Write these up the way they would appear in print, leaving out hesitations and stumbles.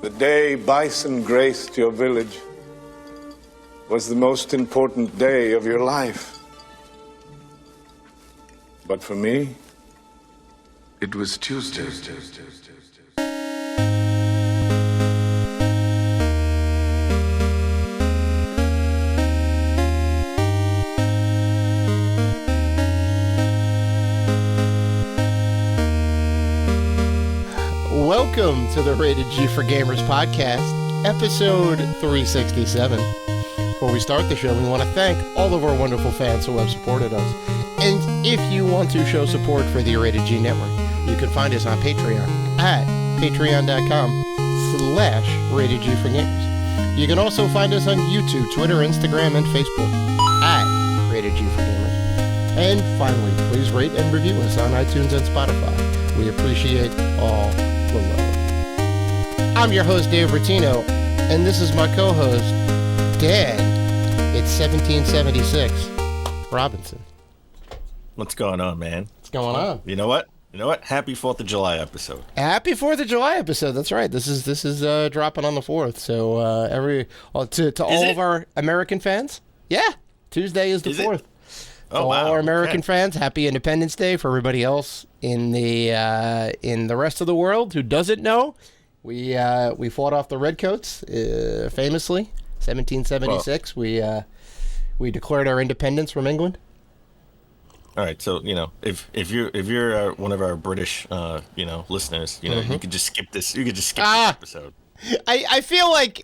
The day bison graced your village was the most important day of your life. But for me, it was Tuesday. Welcome to the Rated G for Gamers podcast, episode 367. Before we start the show, we want to thank all of our wonderful fans who have supported us. And if you want to show support for the Rated G Network, you can find us on Patreon at patreon.com/Rated G for Gamers. You can also find us on YouTube, Twitter, Instagram, and Facebook at Rated G for Gamers. And finally, please rate and review us on iTunes and Spotify. We appreciate all the love. I'm your host, Dave Bertino, and this is my co-host, Dan. It's 1776 Robinson. What's going on, man? What's going on? You know what? Happy 4th of July episode. Happy 4th of July episode. That's right. This is dropping on the 4th. So to all of our American fans, yeah, Tuesday is the 4th. Oh, wow. All our American okay. fans, happy Independence Day. For everybody else in the rest of the world who doesn't know, we fought off the Redcoats famously, 1776. Well, we declared our independence from England. All right, so if you're one of our British listeners, you could just skip this. You could just skip this episode. I feel like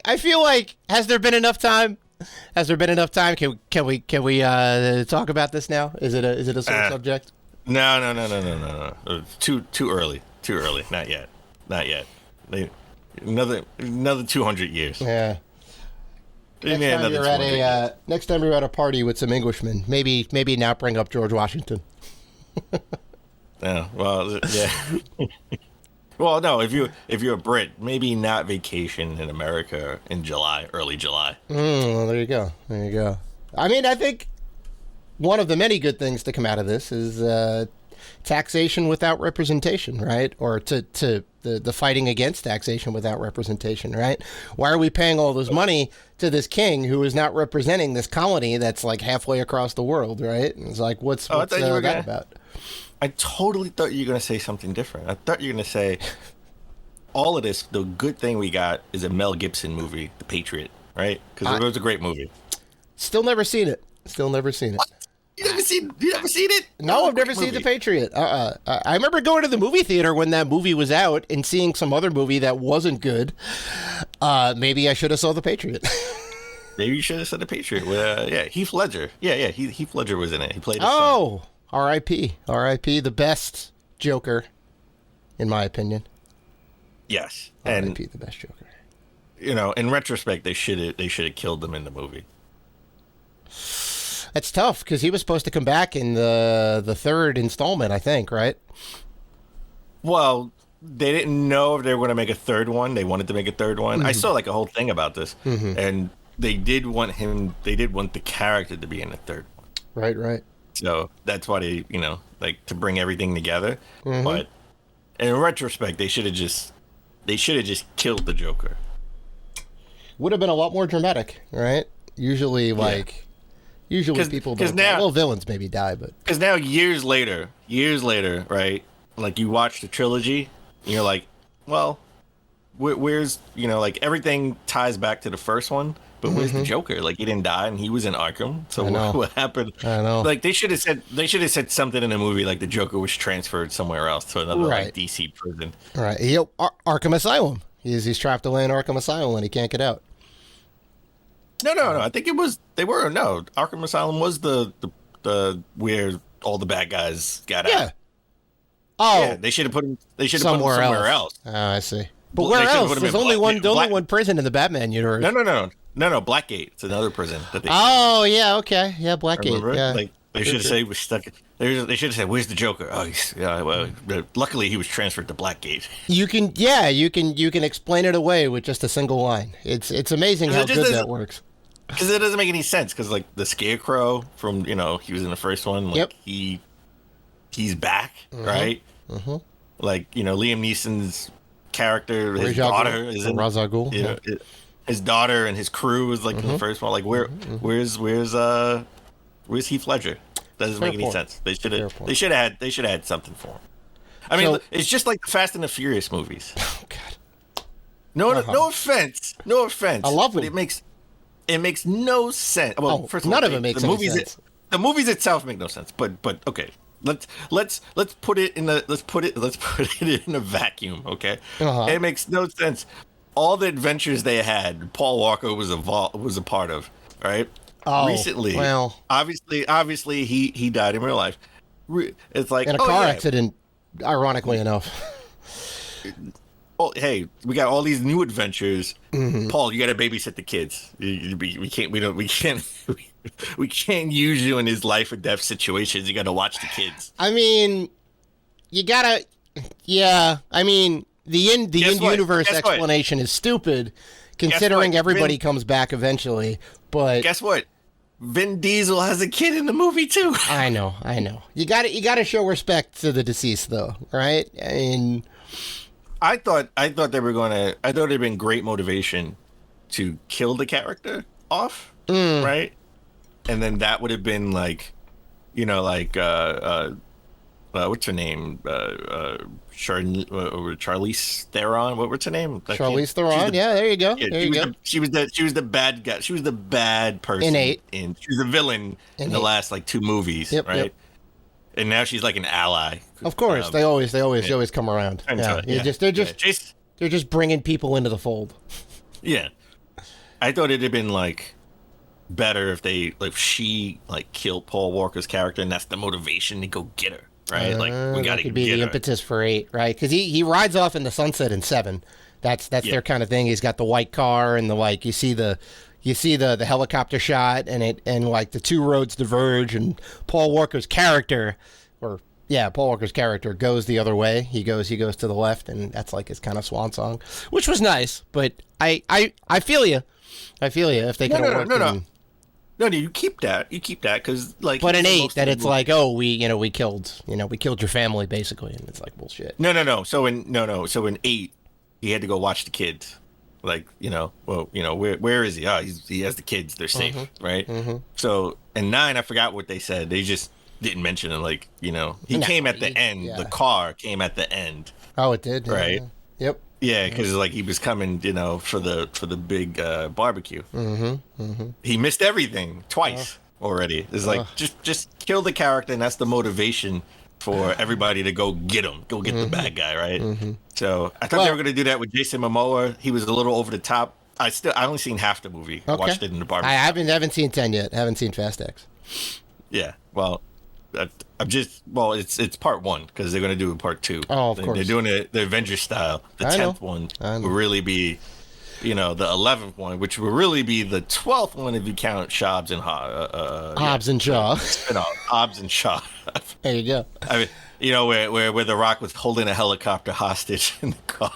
has there been enough time? Has there been enough time? Can we talk about this now? Is it a sore subject? No. Too early. Not yet. Another 200 years. Yeah. Next time you're at a party with some Englishmen, maybe not bring up George Washington. Yeah. Well, yeah. Well, no. If you're a Brit, maybe not vacation in America in July, early July. Well, there you go. I mean, I think one of the many good things to come out of this is taxation without representation, right? Or to the fighting against taxation without representation, right? Why are we paying all this money to this king who is not representing this colony that's like halfway across the world, right? And it's like, what's that about? I totally thought you were going to say something different. I thought you were going to say, all of this, the good thing we got is a Mel Gibson movie, The Patriot, right? Because it was a great movie. Still never seen it. What? You never seen it? No, I've never seen The Patriot. I remember going to the movie theater when that movie was out and seeing some other movie that wasn't good. Maybe I should have saw The Patriot. Maybe you should have said The Patriot. Heath Ledger. Yeah, Heath Ledger was in it. He played his son. R.I.P. the best Joker, in my opinion. Yes, R.I.P. the best Joker. In retrospect, they should have killed him in the movie. That's tough because he was supposed to come back in the third installment, I think, right? Well, they didn't know if they were going to make a third one. They wanted to make a third one. Mm-hmm. I saw like a whole thing about this, and they did want the character to be in the third one. Right. So that's why they, to bring everything together. Mm-hmm. But in retrospect, they should have just killed the Joker. Would have been a lot more dramatic, right? Usually people don't. Well, villains maybe die, but because now years later, right? Like you watch the trilogy, and you're like, well, where's everything ties back to the first one. But where's the Joker? Like, he didn't die, and he was in Arkham. So what happened? I know. Like, they should have said something in the movie, like the Joker was transferred somewhere else to another like DC prison. Right. Arkham Asylum. He's trapped away in Arkham Asylum, and he can't get out. No. I think Arkham Asylum was the where all the bad guys got out. Oh. Yeah, they should have put him somewhere else. Oh, I see. But where else? There's only one prison in the Batman universe. No, Blackgate. It's another prison that they. Oh yeah, okay, yeah, Blackgate. Yeah. Like they should have said he was stuck. They should have said, "Where's the Joker?" Oh, well, luckily he was transferred to Blackgate. You can explain it away with just a single line. It's amazing how good that works. Because it doesn't make any sense. Because like the Scarecrow from he was in the first one. Like, he's back, right? Mm-hmm. Like Liam Neeson's character, his Ra's daughter is in Ra's al Ghul, you know, his daughter and his crew is like in the first one. Like where's Heath Ledger? Doesn't make any sense. They should have had something for him. I mean, it's just like the Fast and the Furious movies. Oh God. No offense. I love them. But it makes no sense. Well, first of all, none of it makes any sense. The movies itself make no sense. But okay. Let's put it in a vacuum, okay? It makes no sense. All the adventures they had, Paul Walker was a part of, right? Oh, recently. Well, obviously he died in real life. It's like in a car accident, ironically enough. Oh, hey, we got all these new adventures. Paul, you got to babysit the kids. We can't use you in these life or death situations. You got to watch the kids. I mean, you gotta. Yeah, I mean, the in-universe explanation is stupid, considering everybody comes back eventually. But guess what? Vin Diesel has a kid in the movie too. I know. You gotta show respect to the deceased, though, right? I mean, I thought it'd been great motivation to kill the character off, right? And then that would have been like, what's her name? Charlize Theron. What's her name? Charlize Theron. There you go. Yeah, she was the bad guy. She was the bad person. She was the villain in the last like 2 movies, right? Yep. And now she's like an ally. Of course, they always come around. They're just bringing people into the fold. Yeah, I thought it'd have been like better if she like killed Paul Walker's character, and that's the motivation to go get her, right? Like we got to get be the impetus for 8, right? Because he rides off in the sunset in 7. That's their kind of thing. He's got the white car and you see the helicopter shot and like the 2 roads diverge and Paul Walker's character goes the other way. He goes to the left, and that's like his kind of swan song, which was nice. But I feel you. If they could have worked. No, you keep that because like. But in 8, that it's like, we killed your family basically, and it's like bullshit. No. So in 8, he had to go watch the kids. Like, where is he? Oh, he has the kids. They're safe, right? Mm-hmm. So in 9, I forgot what they said. They just didn't mention it. Like, he came at the end. Yeah. The car came at the end. Oh, it did, right? Yeah. Yep. Yeah, because like he was coming, for the big barbecue. Mm-hmm. He missed everything twice already. It's like just kill the character, and that's the motivation for everybody to go get him, go get the bad guy, right? Mm-hmm. So I thought they were going to do that with Jason Momoa. He was a little over the top. I only seen half the movie. Okay. I watched it in the barbecue. I haven't seen 10 yet. I haven't seen Fast X. Yeah, well. It's part 1 because they're going to do a part 2. Oh, of course. They're doing it the Avengers style. The 10th one will really be, the 11th one, which will really be the 12th one if you count Hobbs and Hobbs and Shaw. Hobbs and Shaw. There you go. I mean, where The Rock was holding a helicopter hostage in the car.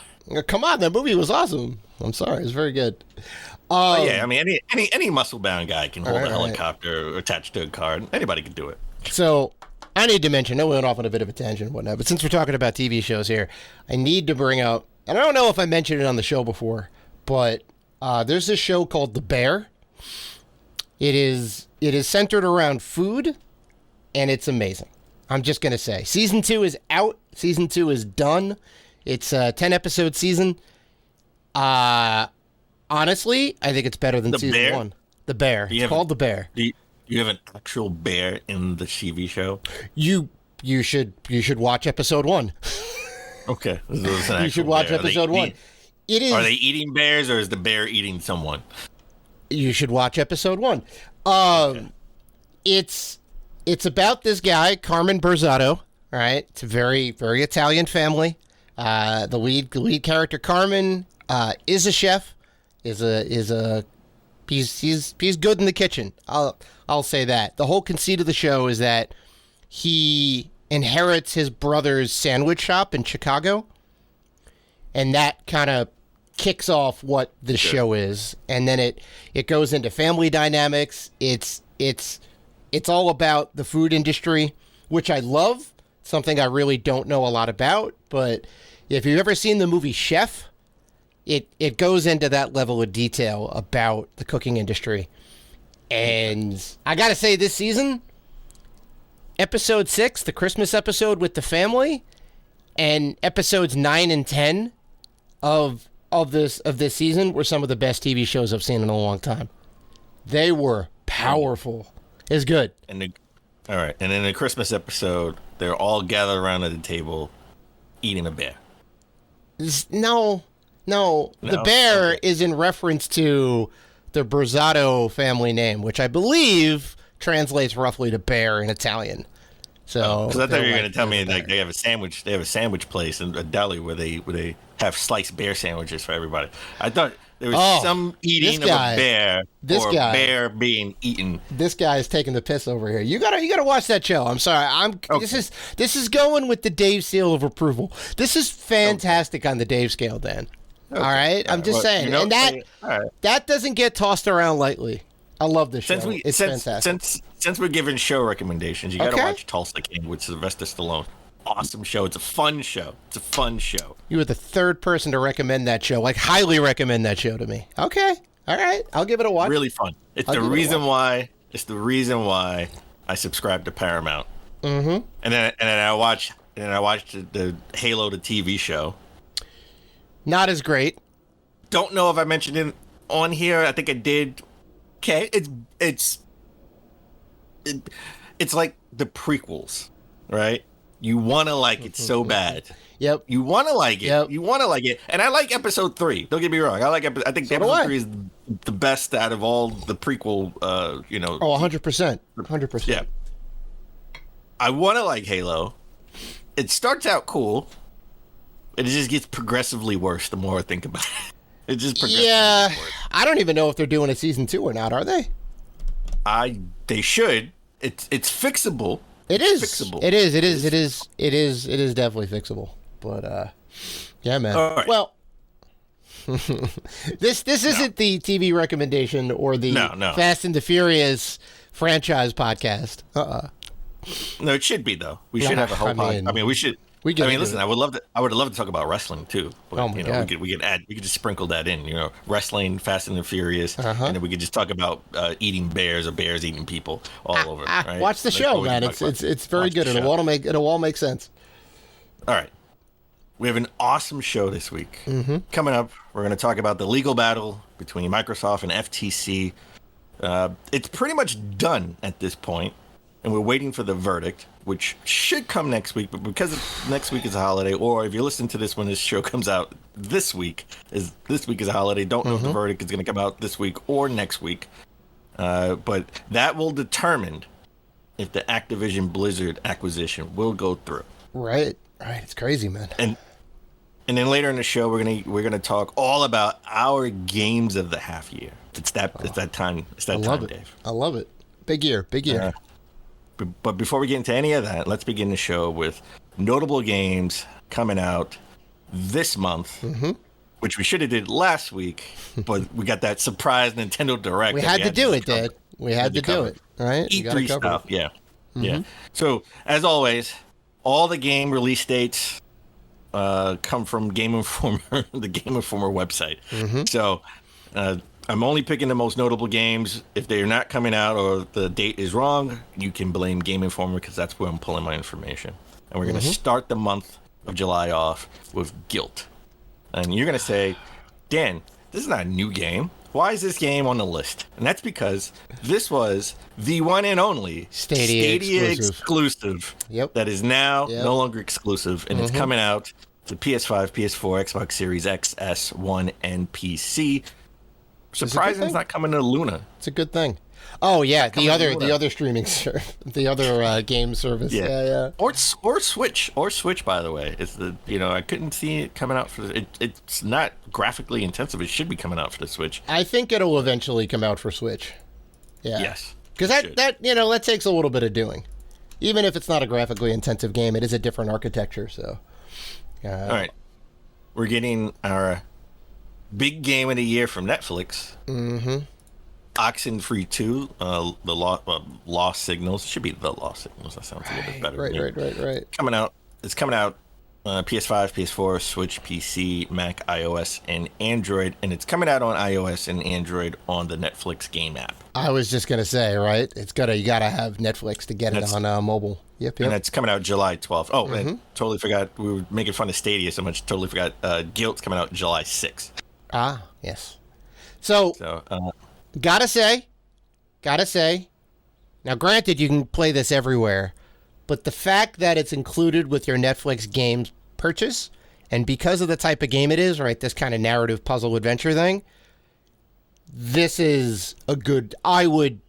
Come on, that movie was awesome. I'm sorry, it's very good. I mean, any muscle-bound guy can hold a helicopter attached to a car. Anybody can do it. So, I need to mention, I know we went off on a bit of a tangent and whatnot, but since we're talking about TV shows here, I need to bring out, and I don't know if I mentioned it on the show before, but there's this show called The Bear. It is centered around food, and it's amazing. I'm just going to say. Season 2 is out. Season 2 is done. It's a 10-episode season. Honestly, I think it's better than season 1. The Bear. It's called The Bear. You have an actual bear in the TV show? You should watch episode 1. Okay. You should watch episode 1. Are they eating bears, or is the bear eating someone? You should watch episode 1. Okay. It's about this guy, Carmen Berzato. All right, it's a very, very Italian family. The lead character, Carmen, is a chef. He's good in the kitchen. I'll say that. The whole conceit of the show is that he inherits his brother's sandwich shop in Chicago, and that kind of kicks off what the show is. And then it goes into family dynamics. It's all about the food industry, which I love. Something I really don't know a lot about, but If you've ever seen the movie Chef, it goes into that level of detail about the cooking industry. And I got to say, this season, episode 6, the Christmas episode with the family, and episodes 9 and 10 of this season were some of the best TV shows I've seen in a long time. They were powerful. It's good. All right, and in the Christmas episode, they're all gathered around at the table, eating a bear. No. The bear is in reference to the Bruzzato family name, which I believe translates roughly to bear in Italian. So, because I thought you were going to tell me like they have a sandwich. They have a sandwich place in a deli where they have sliced bear sandwiches for everybody. I thought there was some eating of a bear or a bear being eaten. This guy is taking the piss over here. You gotta watch that show. I'm sorry. Okay. This is going with the Dave seal of approval. This is fantastic on the Dave scale, Dan. Okay. All right, I'm just saying, and that doesn't get tossed around lightly. I love this show. It's fantastic. Since we're giving show recommendations, you got to watch Tulsa King with Sylvester Stallone. Awesome show. It's a fun show. You were the third person to recommend that show, like highly recommend that show to me. Okay, all right, I'll give it a watch. Really fun. It's the reason why I subscribe to Paramount. Mm-hmm. And then I watched the Halo the TV show. Not as great. Don't know if I mentioned it on here. I think I did. Okay, it's like the prequels, right? You want to like it so bad. Yep. You want to like it. Yep. You want to like it. And I like episode 3. Don't get me wrong. I think episode 3 is the best out of all the prequel. Oh, 100%. 100%. Yeah. I want to like Halo. It starts out cool. It just gets progressively worse the more I think about it. It just progressively worse. I don't even know if they're doing a season 2 or not. Are they? They should. It's fixable. It is fixable. It is definitely fixable. But yeah, man. Right. Well, this isn't the TV recommendation or the Fast and the Furious franchise podcast. No, it should be though. We should have a whole podcast. We should. Listen. I would love to talk about wrestling too. But, God. We could just sprinkle that in. Wrestling, Fast and the Furious, and then we could just talk about eating bears or bears eating people all over. Right? Watch the show, man. It's very good. It'll all make sense. All right, we have an awesome show this week coming up. We're going to talk about the legal battle between Microsoft and FTC. It's pretty much done at this point. And we're waiting for the verdict, which should come next week. But because next week is a holiday, or if you listen to this when this show comes out this week is a holiday, don't know if the verdict is going to come out this week or next week. But that will determine if the Activision Blizzard acquisition will go through. Right. It's crazy, man. And then later in the show, we're gonna talk all about our games of the half year. It's that time. It's that time, Dave. I love it. Big year. But before we get into any of that, let's begin the show with notable games coming out this month, which we should have did last week, but we got that surprise Nintendo Direct. We had to do it, Dad. We had to do it, right? E3 stuff, yeah. So, as always, all the game release dates come from Game Informer, the Game Informer website. So, I'm only picking the most notable games. If they're not coming out or the date is wrong, you can blame Game Informer because that's where I'm pulling my information. And we're going to start the month of July off with Guilt. And you're going to say, Dan, this is not a new game. Why is this game on the list? And that's because this was the one and only Stadia exclusive that is now no longer exclusive. And it's coming out to PS5, PS4, Xbox Series X, S, 1, and PC. Surprising it's not coming to Luna. It's a good thing. Oh yeah, the other streaming service, the other game service. Yeah. Or Switch, by the way. It's I couldn't see it coming out for it's not graphically intensive. It should be coming out for the Switch. I think it'll eventually come out for Switch. Yeah. Yes. Because that takes a little bit of doing. Even if it's not a graphically intensive game, it is a different architecture. So. All right, we're getting our big game of the year from Netflix. Oxenfree 2, the Lost Signals. It should be the Lost Signals. That sounds a little bit better. Right. It's coming out PS5, PS4, Switch, PC, Mac, iOS, and Android, and it's coming out on iOS and Android on the Netflix game app. I was just gonna say, right? You gotta have Netflix to get it on mobile. Yep. And it's coming out July 12th. Oh, and totally forgot. We were making fun of Stadia so much. Totally forgot. Guilt's coming out July 6th. Ah, yes. So gotta say. Now, granted, you can play this everywhere, but the fact that it's included with your Netflix games purchase, and because of the type of game it is, right, this kind of narrative puzzle adventure thing, this is a good... I would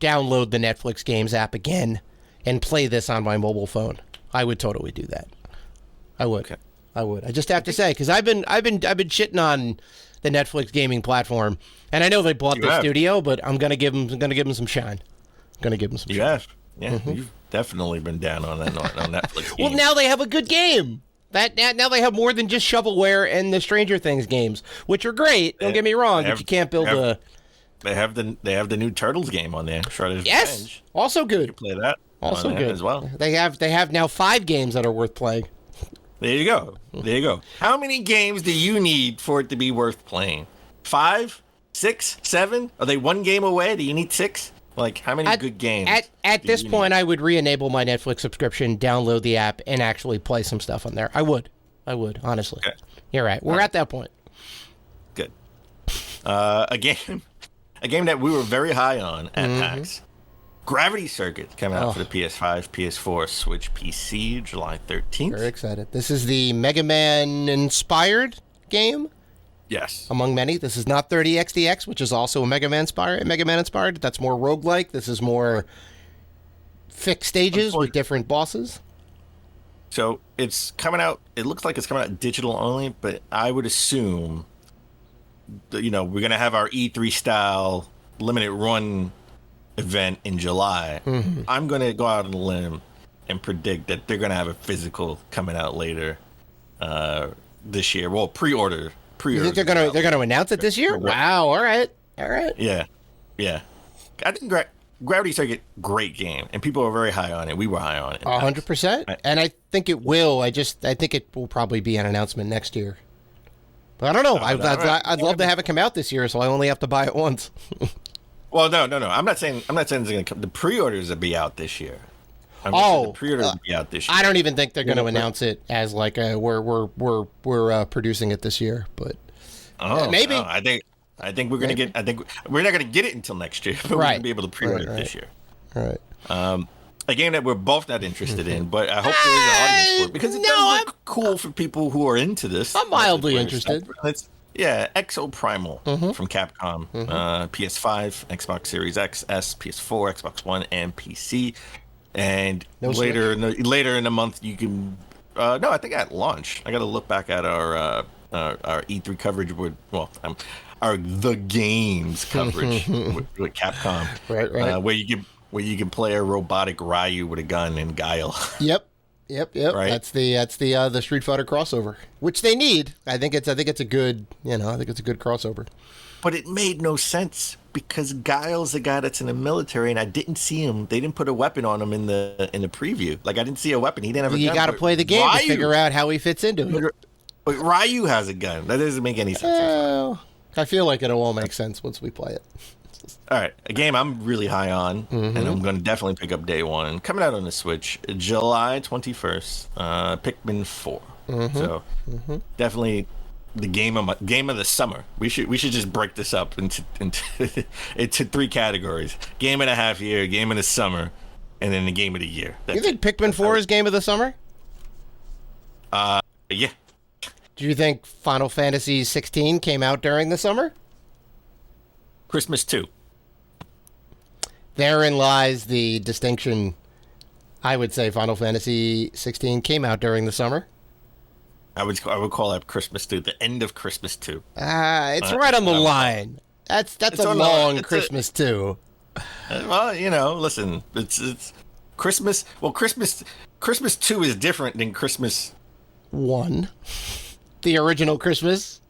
download the Netflix games app again and play this on my mobile phone. I would totally do that. I would. Okay. I would. I just have to say, because I've been shitting on the Netflix gaming platform, and I know they bought the studio, but I'm gonna give them some shine. You have, yeah. You've definitely been down on that on Netflix. Well, now they have a good game. Now they have more than just shovelware and the Stranger Things games, which are great. Don't get me wrong, but you can't build a. They have the new Turtles game on there. Shredder's Yes, Revenge. also good. You can play that. Also good as well. They have now 5 games that are worth playing. There you go. How many games do you need for it to be worth playing? 5, 6, 7? Are they one game away? Do you need 6? Like, how many good games? At this point, I would re-enable my Netflix subscription, download the app, and actually play some stuff on there. I would, honestly. Okay. You're right. We're at that point. Good. A game that we were very high on at PAX. Gravity Circuit came out for the PS5, PS4, Switch, PC, July 13th. Very excited. This is the Mega Man-inspired game? Yes. Among many. This is not 30XDX, which is also a Mega Man inspired. That's more roguelike. This is more fixed stages with different bosses. So it's coming out, it looks like it's coming out digital only, but I would assume that, we're going to have our E3 style limited run event in July. I'm going to go out on a limb and predict that they're going to have a physical coming out later this year. Well, pre-order. You think they're gonna announce it this year? Wow! All right. Yeah. I think Gravity Circuit, great game, and people are very high on it. We were high on it. 100%, and I think it will. I think it will probably be an announcement next year. But I don't know. I'd love to have it come out this year, so I only have to buy it once. Well, no. I'm not saying it's gonna come. The pre-orders will be out this year. The pre-orders will be out this year. I don't even think they're going to announce it as like we're producing it this year, but maybe. No, I think we're going to get. I think we're not going to get it until next year, but we're going to be able to pre-order it this year. All right. A game that we're both not interested in, but I hope there is an audience for it because it does look cool for people who are into this. I'm mildly interested. Exo Primal from Capcom, PS5, Xbox Series X, S, PS4, Xbox One, and PC. And later in the month, you can. I think at launch, I got to look back at our E3 coverage with our The Games coverage with Capcom, right. Where you can play a robotic Ryu with a gun and Guile. Yep. Right? That's the Street Fighter crossover, which they need. I think it's a good crossover. But it made no sense because Guile's a guy that's in the military, and I didn't see him. They didn't put a weapon on him in the preview. Like, I didn't see a weapon. He didn't have a gun. You got to play the game to figure out how he fits into it. But Ryu has a gun. That doesn't make any sense. Well, I feel like it'll all make sense once we play it. All right, a game I'm really high on, and I'm going to definitely pick up day one. Coming out on the Switch, July 21st, Pikmin 4. So definitely the game of the summer. We should just break this up into 3 categories: game and a half year, game of the summer, and then the game of the year. You think Pikmin 4 is game of the summer? Yeah. Do you think Final Fantasy 16 came out during the summer? Christmas 2. Therein lies the distinction. I would say Final Fantasy 16 came out during the summer. I would call that Christmas 2, the end of Christmas 2. It's right on the line. That's a long Christmas 2. Well, listen, it's Christmas. Well, Christmas 2 is different than Christmas 1. The original Christmas.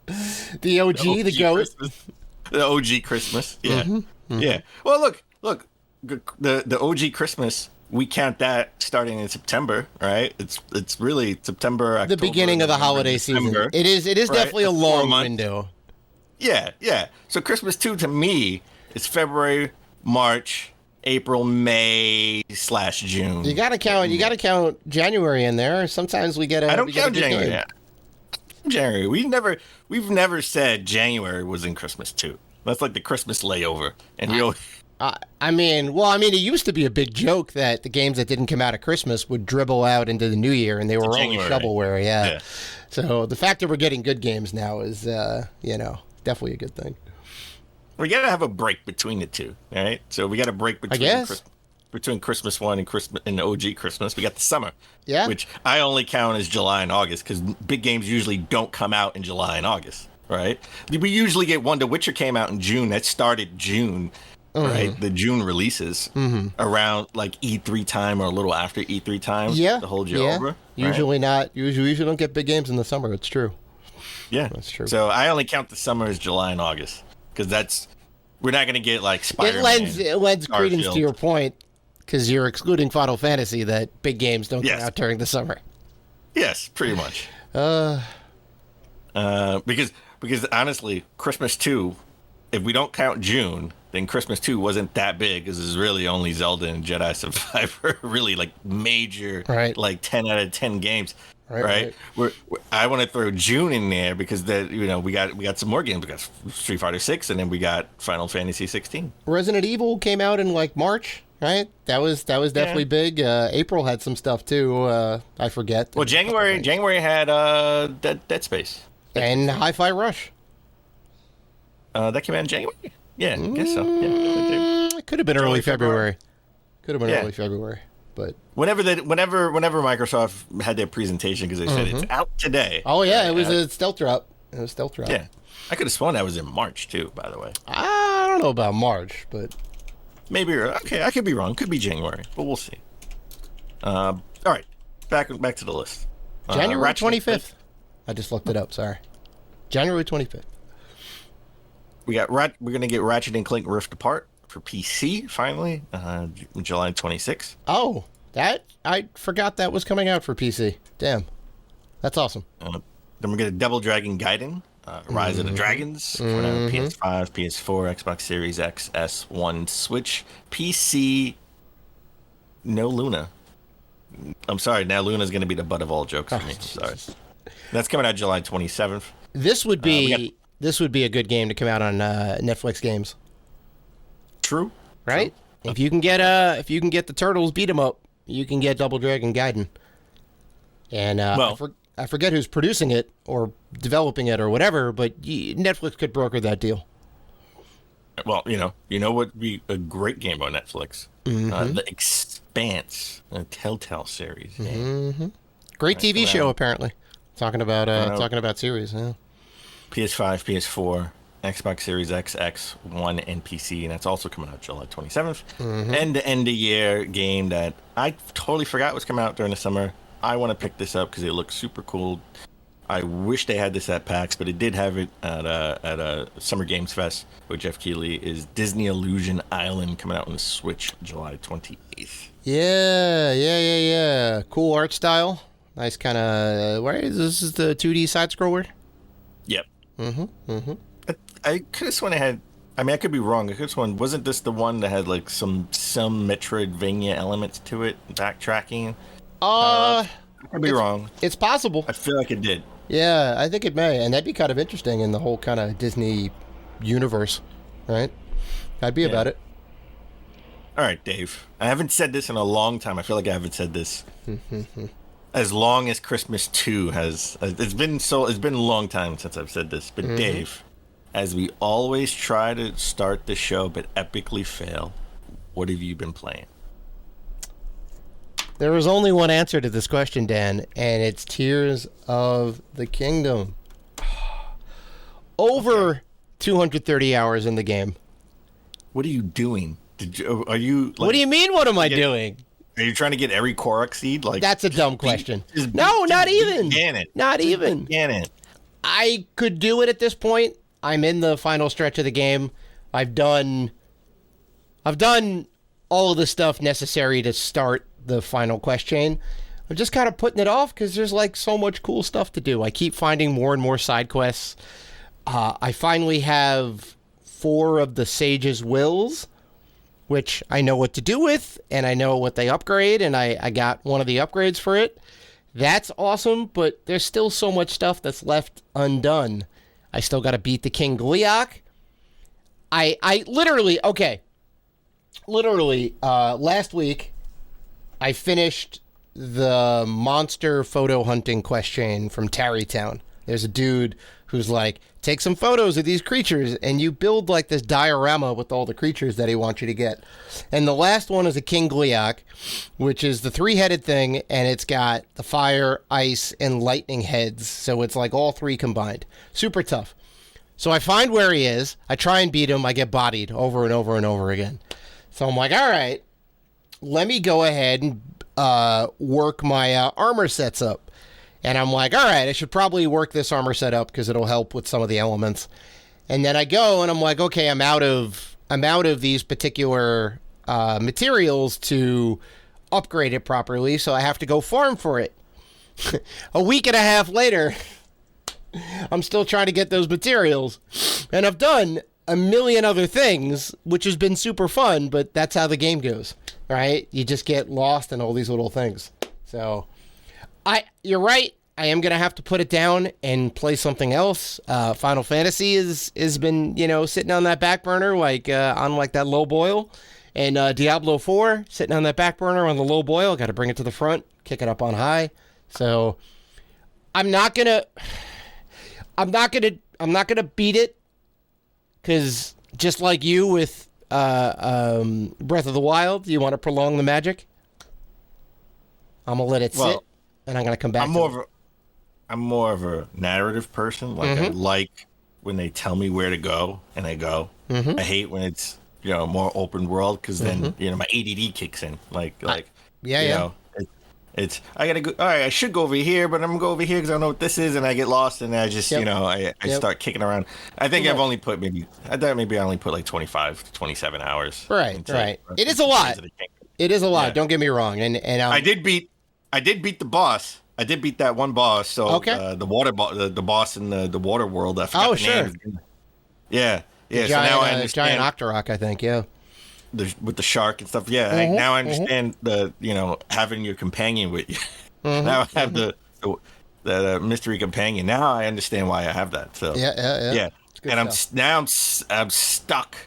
The OG, the GOAT. Christmas. The OG Christmas. Yeah. Yeah. Well, look, the OG Christmas we count that starting in September, right? It's really September, October, The beginning of the November, holiday December. season. It is right? definitely a That's 4 long months. window. Yeah. So Christmas 2 to me is February, March, April, May/June. You gotta count January in there. Sometimes we get a. I don't we get a count good January. game. Yeah. January. We've never said January was in Christmas 2. That's like the Christmas layover, and we always. I mean, it used to be a big joke that the games that didn't come out at Christmas would dribble out into the new year, and they were always shovelware. Yeah. So the fact that we're getting good games now is, definitely a good thing. We gotta have a break between the two, all right? So we got a break between between Christmas 1 and Christmas and OG Christmas. We got the summer, which I only count as July and August because big games usually don't come out in July and August, right? We usually get one. The Witcher came out in June. That started June. Right, the June releases around like E3 time or a little after E3 time. Yeah, to hold you over. Usually not. Usually don't get big games in the summer. It's true. Yeah, that's true. So I only count the summer as July and August because we're not going to get like Spider-Man. It lends credence to your point because you're excluding Final Fantasy that big games don't come out during the summer. Yes, pretty much. Because honestly, Christmas 2, if we don't count June, then Christmas 2 wasn't that big because it's really only Zelda and Jedi Survivor, really like major, like 10 out of 10 games, right? I want to throw June in there because we got some more games. We got Street Fighter 6, and then we got Final Fantasy 16. Resident Evil came out in like March, right? That was definitely big. April had some stuff too. I forget. Well, January had Dead Space and Hi-Fi Rush. That came out in January. Yeah, I guess so. Yeah, it could have been early February. Could have been early February, but whenever Microsoft had their presentation because they said it's out today. Oh yeah, it was a stealth drop. Yeah, I could have sworn that was in March too. By the way, I don't know about March, but maybe okay. I could be wrong. Could be January, but we'll see. All right, back to the list. January 25th. I just looked it up. Sorry, January 25th. We're gonna get Ratchet and Clank Rift Apart for PC finally, July 26th. Oh, I forgot that was coming out for PC. Damn, that's awesome. Then we're gonna Double Dragon Gaiden, Rise of the Dragons for PS5, PS4, Xbox Series X, S1, Switch, PC. No Luna. I'm sorry. Now Luna's gonna be the butt of all jokes for me. Sorry. That's coming out July 27th. This would be. This would be a good game to come out on Netflix games. True. Right? True. If you can get the Turtles beat 'em up, you can get Double Dragon Gaiden. And I forget who's producing it or developing it or whatever, but Netflix could broker that deal. Well, you know what would be a great game on Netflix? The Expanse, a Telltale series. Great TV show, apparently. Talking about series, yeah. PS5, PS4, Xbox Series X, X1, and PC, and that's also coming out July 27th. And the end of year game that I totally forgot was coming out during the summer. I want to pick this up because it looks super cool. I wish they had this at PAX, but it did have it at a Summer Games Fest with Jeff Keighley. Is Disney Illusion Island coming out on the Switch July 28th? Yeah. Cool art style. Nice kind of. This is the 2D side scroller. Yep. I could have sworn it had. I mean, I could be wrong. I could have sworn, wasn't this the one that had like some Metroidvania elements to it, backtracking? I could be wrong. It's possible. I feel like it did. Yeah, I think it may, and that'd be kind of interesting in the whole kind of Disney universe, right? I'd be about it. All right, Dave. I haven't said this in a long time. I feel like I haven't said this. As long as Christmas 2 has, it's been a long time since I've said this, but Dave, as we always try to start the show but epically fail, what have you been playing? There is only one answer to this question, Dan, and it's Tears of the Kingdom. Over 230 hours in the game. What are you doing? Are you? Like, what do you mean? What am I doing? Are you trying to get every Korok seed? Like, that's a dumb question. Not even. Not even. Ganon. I could do it at this point. I'm in the final stretch of the game. I've done all of the stuff necessary to start the final quest chain. I'm just kind of putting it off because there's like so much cool stuff to do. I keep finding more and more side quests. I finally have 4 of the Sage's Wills, which I know what to do with, and I know what they upgrade, and I got one of the upgrades for it. That's awesome, but there's still so much stuff that's left undone. I still got to beat the King Gliok. I literally, last week, I finished the monster photo hunting quest chain from Tarrytown. There's a dude who's like, take some photos of these creatures, and you build like this diorama with all the creatures that he wants you to get. And the last one is a King Gliok, which is the 3-headed thing, and it's got the fire, ice, and lightning heads. So it's like all 3 combined. Super tough. So I find where he is. I try and beat him. I get bodied over and over and over again. So I'm like, all right, let me go ahead and work my armor sets up. And I'm like, all right, I should probably work this armor set up because it'll help with some of the elements. And then I go and I'm like, okay, I'm out of these particular materials to upgrade it properly, so I have to go farm for it. A week and a half later, I'm still trying to get those materials. And I've done a million other things, which has been super fun, but that's how the game goes, right? You just get lost in all these little things. So, you're right. I am going to have to put it down and play something else. Final Fantasy has been, sitting on that back burner, on that low boil. And Diablo 4, sitting on that back burner on the low boil. Got to bring it to the front, kick it up on high. So, I'm not gonna beat it. Because just like you with Breath of the Wild, you want to prolong the magic. I'm going to let it sit, and I'm going to come back I'm more of a narrative person. Like, I like when they tell me where to go, and I go. I hate when it's, more open world, because then, my ADD kicks in. It's I gotta go. All right, I should go over here, but I'm gonna go over here because I don't know what this is, and I get lost, and I just I start kicking around. I think I've only put maybe I only put like 25 to 27 hours. Right. It is a lot. It is a lot. Yeah. Don't get me wrong. And I did beat the boss. I did beat that one boss. So the water the boss in the water world. I forgot the name. Yeah. The giant, so now I understand. Giant Octorok, I think. Yeah. With the shark and stuff, now I understand the having your companion with you. Now I have the mystery companion. Now I understand why I have that. So yeah. And stuff. I'm stuck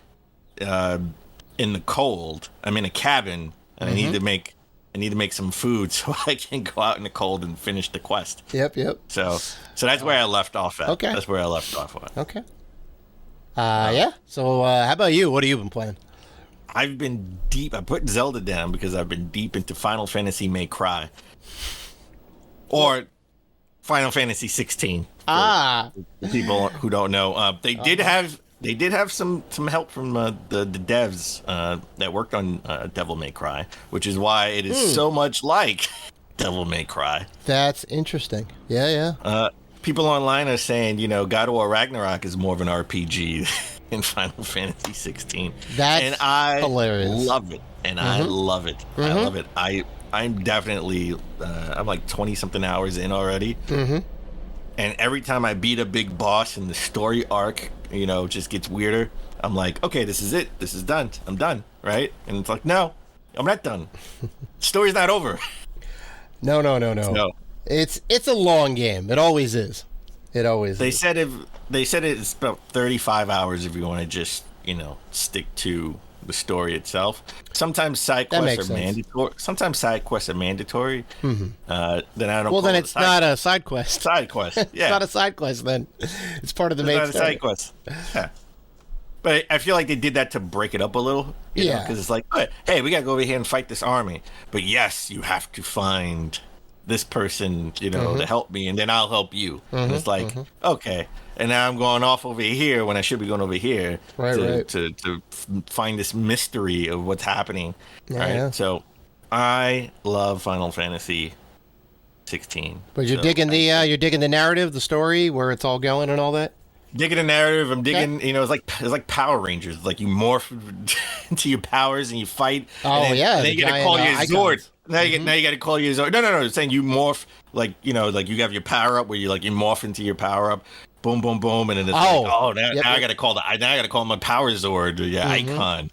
in the cold. I'm in a cabin, and I need to make some food so I can go out in the cold and finish the quest. Yep. So that's where I left off at. Okay. That's where I left off at. Okay. Yeah. So how about you? What have you been playing? I've been deep. I put Zelda down because I've been deep into Final Fantasy May Cry. Or Final Fantasy 16. People who don't know. They did have some help from the devs that worked on Devil May Cry, which is why it is so much like Devil May Cry. That's interesting. Yeah. People online are saying, God of War Ragnarok is more of an RPG in Final Fantasy 16. That's hilarious. Love it. And I love it. I love it. I'm definitely I'm like 20 something hours in already. And every time I beat a big boss and the story arc, just gets weirder, I'm like, okay, this is it. This is done. I'm done, right? And it's like, no, I'm not done. Story's not over. No. It's a long game. It always is. They said it's about 35 hours if you want to just, stick to the story itself. Sometimes side quests are mandatory. Then I don't. Well, then it's not a side quest. Side quest. Yeah. It's not a side quest. Then it's part of the main story. It's not a side quest. Yeah. But I feel like they did that to break it up a little. Because it's like, hey, we got to go over here and fight this army. But yes, you have to find this person, to help me, and then I'll help you. And it's like, okay. And now I'm going off over here when I should be going over here to find this mystery of what's happening. Yeah. So I love Final Fantasy 16. But you're digging the narrative, the story, where it's all going and all that? Digging the narrative. I'm digging, it's like Power Rangers. Like you morph into your powers and you fight. Oh, and then, yeah, and then the you gotta giant, call your icons. Zord. Now you gotta call your Zord. No. It's saying you morph like like you have your power up where you morph into your power up. Boom, boom, boom, and then it's now I gotta call I gotta call my power Zord, icon.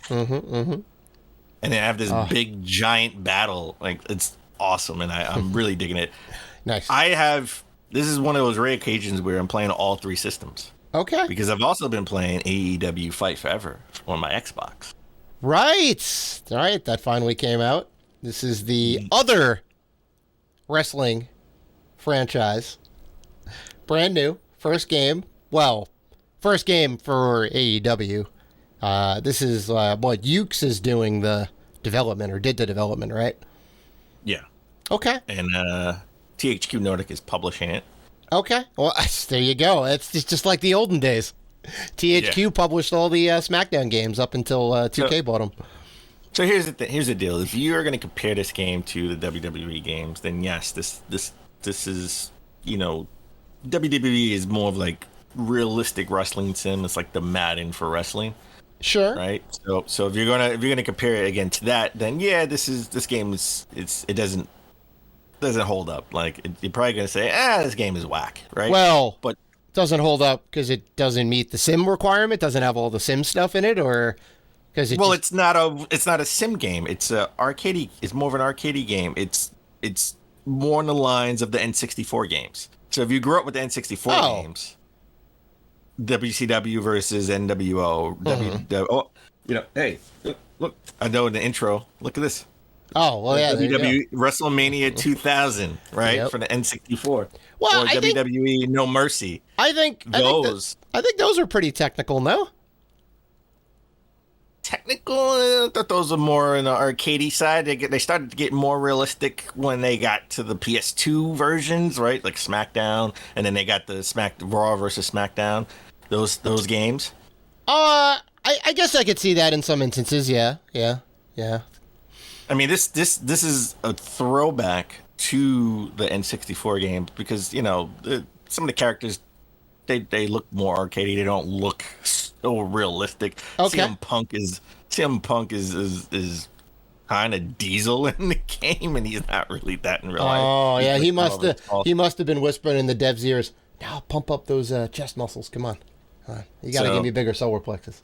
And then I have this big giant battle. Like, it's awesome, and I'm really digging it. Nice. This is one of those rare occasions where I'm playing all 3 systems. Okay. Because I've also been playing AEW Fight Forever on my Xbox. Right. All right. That finally came out. This is the other wrestling franchise. Brand new. First game. Well, first game for AEW. This is what Ukes is doing the development, or did the development, right? Yeah. Okay. And THQ Nordic is publishing it. Okay. Well, there you go. It's just like the olden days. THQ published all the SmackDown games up until 2K bought them. So here's the deal. If you are going to compare this game to the WWE games, then yes, this is, WWE is more of like realistic wrestling sim. It's like the Madden for wrestling. Sure. Right. So if you're gonna compare it again to that, then yeah, this game it doesn't hold up. Like, you're probably gonna say, this game is whack, right? Well, but it doesn't hold up because it doesn't meet the sim requirement. Doesn't have all the sim stuff in it, or because it's not a sim game. It's a arcade. It's more of an arcade game. It's more on the lines of the N64 games. So if you grew up with the N64 games. WCW versus NWO. Hey, look! I know in the intro. Look at this. Oh, well, yeah. WWE WrestleMania 2000, right, for the N64. Well, or WWE No Mercy. I think those are pretty technical, no? Technical? I thought those are more on the arcadey side. They started to get more realistic when they got to the PS2 versions, right? Like SmackDown, and then they got the Raw versus SmackDown. Those games. I guess I could see that in some instances. Yeah. I mean, this is a throwback to the N64 games because some of the characters they look more arcadey. They don't look so realistic. Okay. CM Punk is kind of Diesel in the game, and he's not really that in real life. Oh yeah, he must have been whispering in the devs' ears. Now pump up those chest muscles. Come on, you got to give me bigger solar plexus.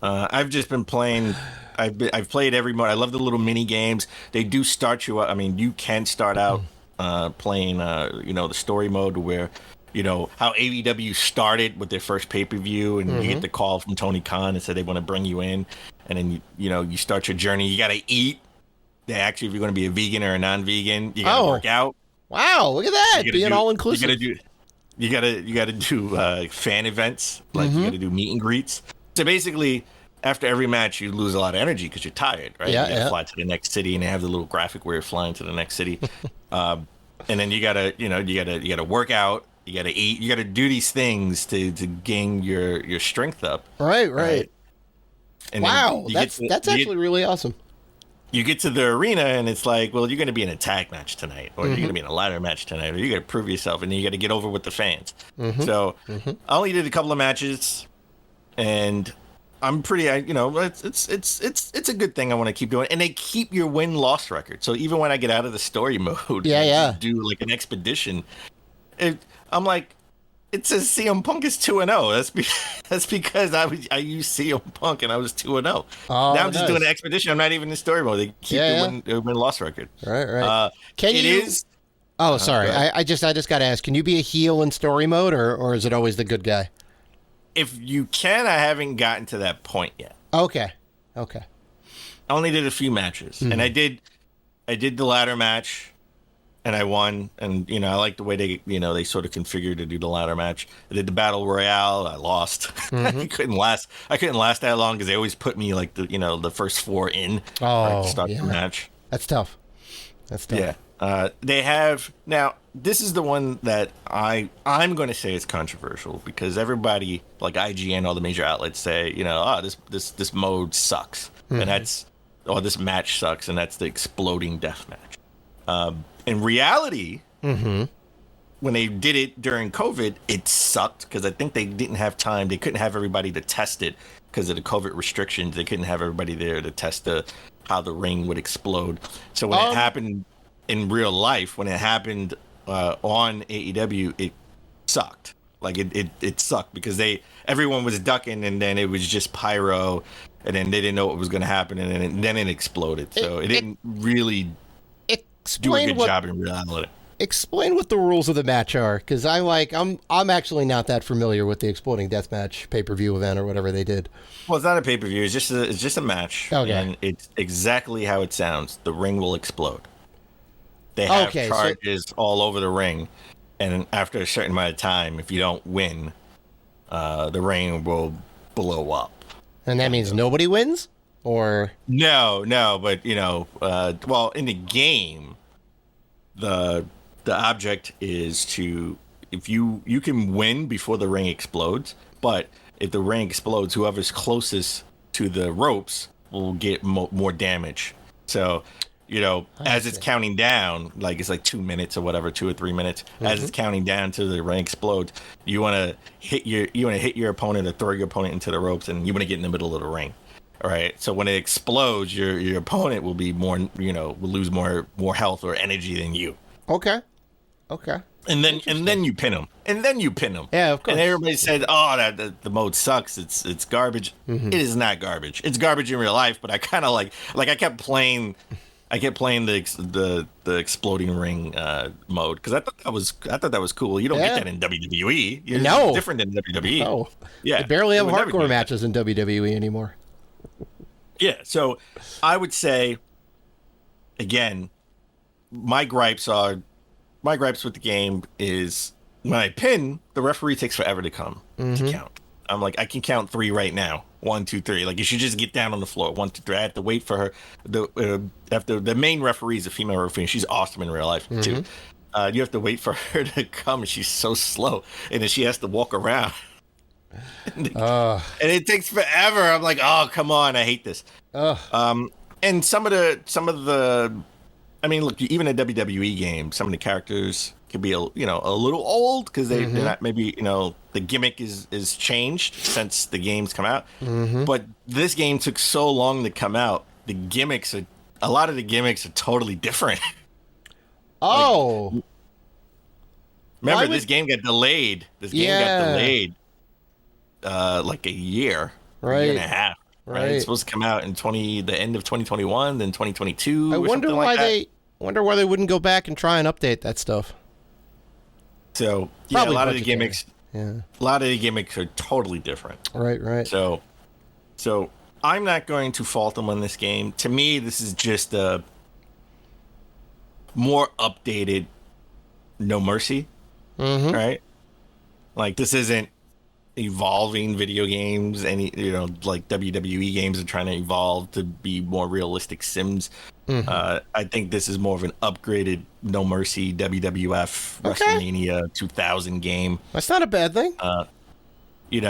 I've just been playing. I've played every mode. I love the little mini games. They do start you out. I mean, you can start out playing, the story mode where, how AEW started with their first pay-per-view, and you get the call from Tony Khan and said they want to bring you in, and then you start your journey. You got to eat. They actually, if you're going to be a vegan or a non-vegan, you got to work out. Wow, look at that, being all inclusive. You gotta do fan events, like you gotta do meet and greets. So basically, after every match, you lose a lot of energy because you're tired, right? Yeah, you gotta fly to the next city, and they have the little graphic where you're flying to the next city. And then you gotta work out, you gotta eat, you gotta do these things to gain your strength up. Right. And wow, that's actually really awesome. You get to the arena, and it's like, well, you're going to be in a tag match tonight, or you're going to be in a ladder match tonight, or you got to prove yourself, and then you got to get over with the fans. So I only did a couple of matches, and I'm pretty, it's a good thing I want to keep doing. And they keep your win-loss record. So even when I get out of the story mode, do like an expedition, I'm like, it says CM Punk is 2-0. That's because I used CM Punk and I was 2-0. Now I'm just doing an expedition. I'm not even in story mode. They keep the win-loss record. Right. Oh, sorry. I just got to ask. Can you be a heel in story mode, or is it always the good guy? If you can, I haven't gotten to that point yet. Okay. I only did a few matches, and I did the ladder match. And I won, and I like the way they sort of configured to do the ladder match. I did the battle royale. I lost. I couldn't last that long because they always put me like the first 4 in to start the match. That's tough. Yeah. They have now. This is the one that I'm going to say is controversial because everybody like IGN, all the major outlets say this mode sucks, and this match sucks, and that's the exploding death match. In reality, when they did it during COVID, it sucked because I think they didn't have time. They couldn't have everybody to test it because of the COVID restrictions. They couldn't have everybody there to test how the ring would explode. So when it happened in real life, when it happened on AEW, it sucked. Like it sucked because everyone was ducking, and then it was just pyro, and then they didn't know what was going to happen, and then it exploded. So it didn't really do a good job in reality. Explain what the rules of the match are, because I'm actually not that familiar with the Exploding Deathmatch pay-per-view event or whatever they did. Well, it's not a pay-per-view. It's just a match. Okay. And it's exactly how it sounds. The ring will explode. They have charges all over the ring, and after a certain amount of time, if you don't win, the ring will blow up. And that means nobody wins? Or no, but well, in the game, the object is to, if you can win before the ring explodes, but if the ring explodes, whoever's closest to the ropes will get more damage. So, as it's counting down, like it's like 2 minutes or whatever, 2 or 3 minutes, as it's counting down till the ring explodes, you want to hit your opponent or throw your opponent into the ropes, and you want to get in the middle of the ring. All right. So when it explodes, your opponent will be will lose more health or energy than you. Okay. And then you pin them. Yeah, of course. And everybody said, "Oh, the mode sucks. It's garbage." It is not garbage. It's garbage in real life, but I kind of like I kept playing the exploding ring mode because I thought that was cool. You don't get that in WWE. It's different than WWE. Oh, yeah. They barely have hardcore matches in WWE anymore. Yeah, so I would say, again, my gripes with the game is when I pin, the referee takes forever to come to count. I'm like, I can count 3 right now. 1, 2, 3. Like, you should just get down on the floor. 1, 2, 3. I have to wait for her. The main referee is a female referee. She's awesome in real life too. You have to wait for her to come, and she's so slow, and then she has to walk around. And it takes forever. I'm like, oh, come on, I hate this. And some of the, I mean, look, even a WWE game, some of the characters could be a little old because they're not, maybe the gimmick is changed since the game's come out. But this game took so long to come out. A lot of the gimmicks are totally different. Oh, remember this game got delayed. Like a year and a half. Right. It's supposed to come out in the end of 2021, then 2022. I wonder why they wouldn't go back and try and update that stuff. So a lot of the gimmicks are totally different. Right. So I'm not going to fault them on this game. To me, this is just a more updated No Mercy. Right? Like, this isn't evolving video games, like WWE games are trying to evolve to be more realistic sims. I think this is more of an upgraded No Mercy WWF WrestleMania 2000 game. That's not a bad thing. They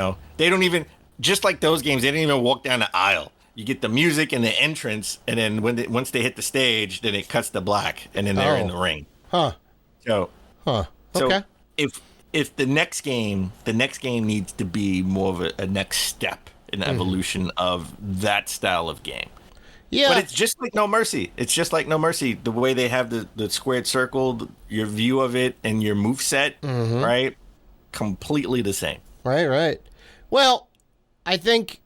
don't even, just like those games, they didn't even walk down the aisle. You get the music and the entrance, and then once they hit the stage, then it cuts to black, and then they're in the ring. Okay. So if the next game needs to be more of a next step in evolution of that style of game. Yeah. But it's just like No Mercy. The way they have the squared circle, your view of it, and your moveset, right? Completely the same. Right. Well, I think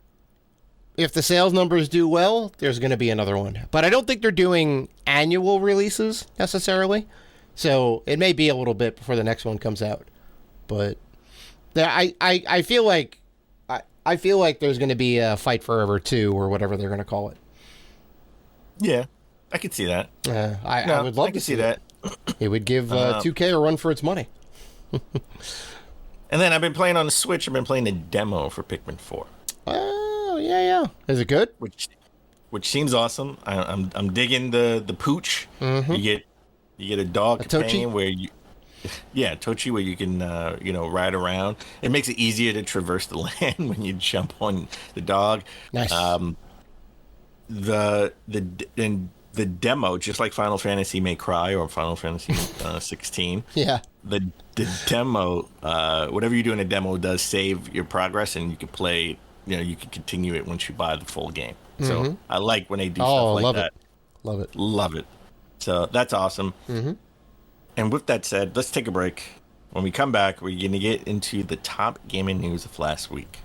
if the sales numbers do well, there's going to be another one. But I don't think they're doing annual releases necessarily. So it may be a little bit before the next one comes out. But I feel like there's going to be a Fight Forever 2 or whatever they're going to call it. Yeah, I could see that. I would love to see that. It would give 2K a run for its money. And then I've been playing on the Switch. I've been playing the demo for Pikmin 4. Oh yeah. Is it good? Which seems awesome. I'm digging the pooch. You get a dog companion where you. Yeah, Tochi, where you can, ride around. It makes it easier to traverse the land when you jump on the dog. Nice. The the demo, just like Final Fantasy May Cry or Final Fantasy 16. Yeah. The demo, whatever you do in a demo does save your progress, and you can play. You can continue it once you buy the full game. So I like when they do stuff like that. Love it. Love it. So that's awesome. And with that said, let's take a break. When we come back, we're going to get into the top gaming news of last week.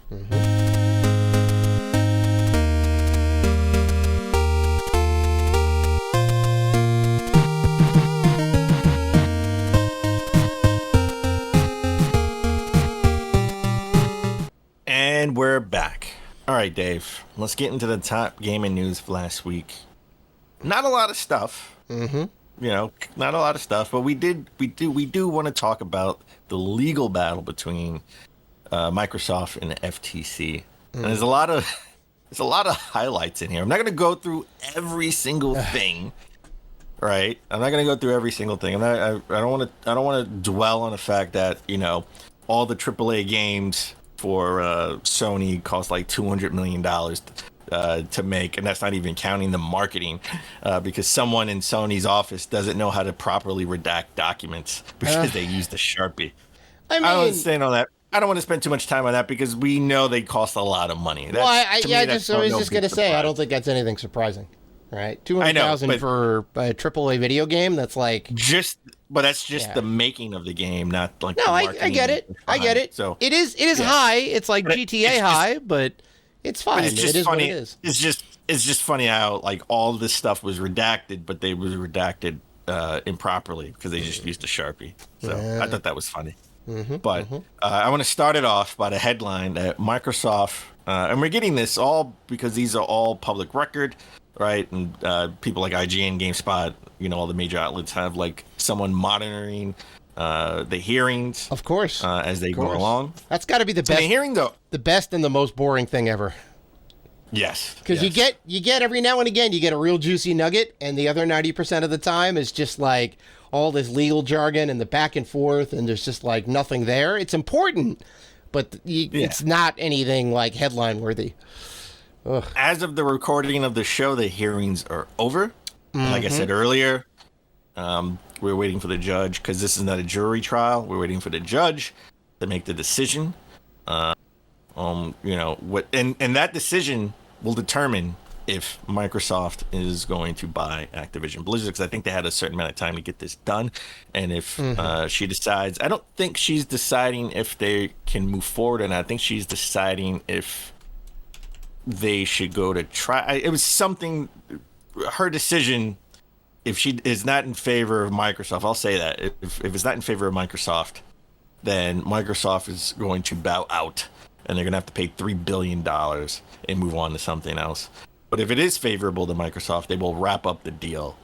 And we're back. All right, Dave, let's get into the top gaming news of last week. Not a lot of stuff. Not a lot of stuff, but we do want to talk about the legal battle between Microsoft and the FTC. And there's a lot of highlights in here. I'm not going to go through every single thing, right? I'm not going to go through every single thing. I don't want to dwell on the fact that all the AAA games for Sony cost like $200 million to make, and that's not even counting the marketing, because someone in Sony's office doesn't know how to properly redact documents because they used a Sharpie. I don't understand all that. I don't want to spend too much time on that because we know they cost a lot of money. I was just going to say, I don't think that's anything surprising, right? $200,000 for a AAA video game. That's like that's just the making of the game, not like. No, I get it. I get it. So it is high. It's like GTA high, but it's fine. But it's just it is funny. What it is. It's just funny how like all this stuff was redacted, but they was redacted improperly because they just used a Sharpie. So I thought that was funny. But I want to start it off by the headline that Microsoft, and we're getting this all because these are all public record, right? And people like IGN, GameSpot, all the major outlets have like someone monitoring the hearings, of course, as they go along. That's got to be the best. The hearing, though, the best and the most boring thing ever. Yes, because you get every now and again you get a real juicy nugget, and the other 90% of the time is just like all this legal jargon and the back and forth, and there's just like nothing there. It's important, but it's not anything like headline worthy. Ugh. As of the recording of the show, the hearings are over. Like I said earlier, we're waiting for the judge because this is not a jury trial. We're waiting for the judge to make the decision. What, and that decision will determine if Microsoft is going to buy Activision Blizzard, because I think they had a certain amount of time to get this done. And if she decides, I don't think she's deciding if they can move forward, and I think she's deciding if they should go to try. It was something, her decision, if she is not in favor of Microsoft, I'll say that. If it's not in favor of Microsoft, then Microsoft is going to bow out, and they're going to have to pay $3 billion and move on to something else. But if it is favorable to Microsoft, they will wrap up the deal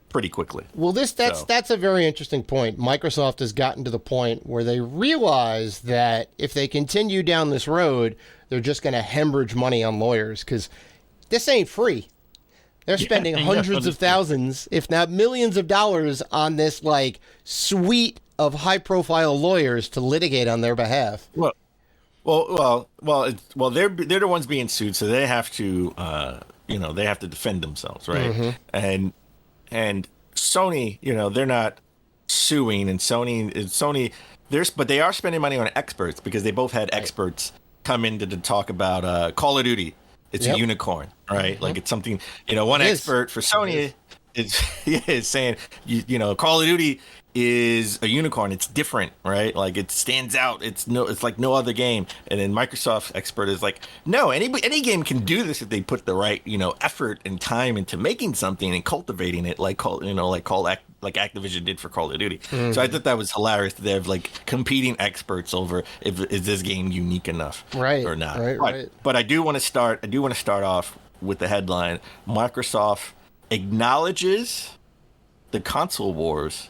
pretty quickly. Well, that's a very interesting point. Microsoft has gotten to the point where they realize that if they continue down this road, they're just going to hemorrhage money on lawyers, because this ain't free. They're spending hundreds of thousands, if not millions of dollars on this like suite of high-profile lawyers to litigate on their behalf. Well, they're the ones being sued, so they have to, they have to defend themselves, right? And Sony, they're not suing, and Sony, but they are spending money on experts because they both had experts come in to talk about Call of Duty. It's a unicorn, right? Like it's something, one expert for Sony is saying, Call of Duty is a unicorn. It's different, right? Like it stands out. It's like no other game. And then Microsoft's expert is like, no, any game can do this if they put the right, effort and time into making something and cultivating it, like Activision did for Call of Duty. So I thought that was hilarious. They have like competing experts over is this game unique enough, or not. Right. But I do want to start off with the headline: Microsoft acknowledges the console wars.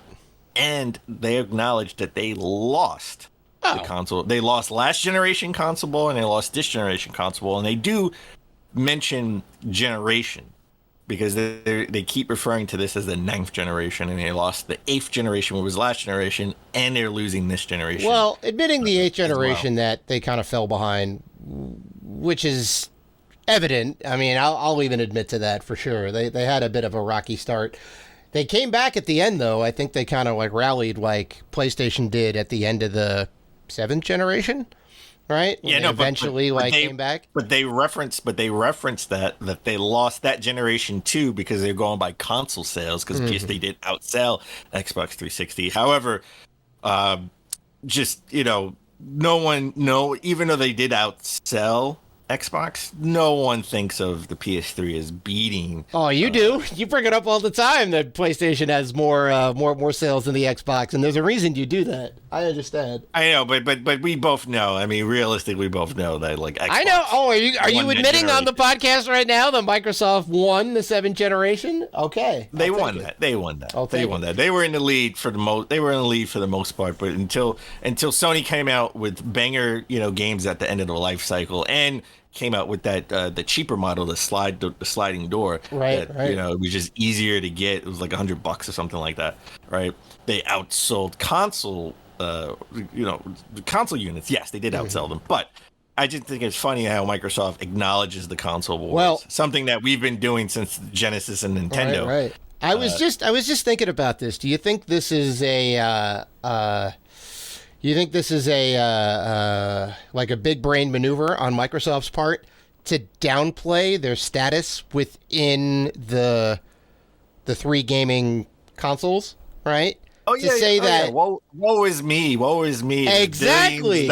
And they acknowledged that they lost the console. They lost last generation console and they lost this generation console. And they do mention generation because they keep referring to this as the 9th generation. And they lost the 8th generation, which was last generation, and they're losing this generation. Well, admitting the 8th generation that they kind of fell behind, which is evident. I mean, I'll even admit to that for sure. They had a bit of a rocky start. They came back at the end, though. I think they kind of like rallied like PlayStation did at the end of the 7th generation, right? When they eventually came back. But they referenced that they lost that generation too because they're going by console sales because PS3 did outsell Xbox 360. However, even though they did outsell Xbox, no one thinks of the PS3 as beating. Oh, you do. You bring it up all the time that PlayStation has more sales than the Xbox, and there's a reason you do that. I understand. I know, but we both know. I mean, realistically, we both know that like Xbox. I know. Oh, are you admitting on the podcast right now that Microsoft won the 7th generation? Okay, They won that. They won that. They were in the lead for the most. They were in the lead for the most part, but until Sony came out with banger games at the end of the life cycle and came out with that the cheaper model, the sliding door. Right. It was just easier to get. It was like $100 or something like that. Right. They outsold console. The console units. Yes, they did outsell them, but I just think it's funny how Microsoft acknowledges the console wars. Well, something that we've been doing since Genesis and Nintendo. Right. I was just thinking about this. Do you think this is a like a big brain maneuver on Microsoft's part to downplay their status within the 3 gaming consoles, right? Oh yeah, that. Woe is me. Exactly.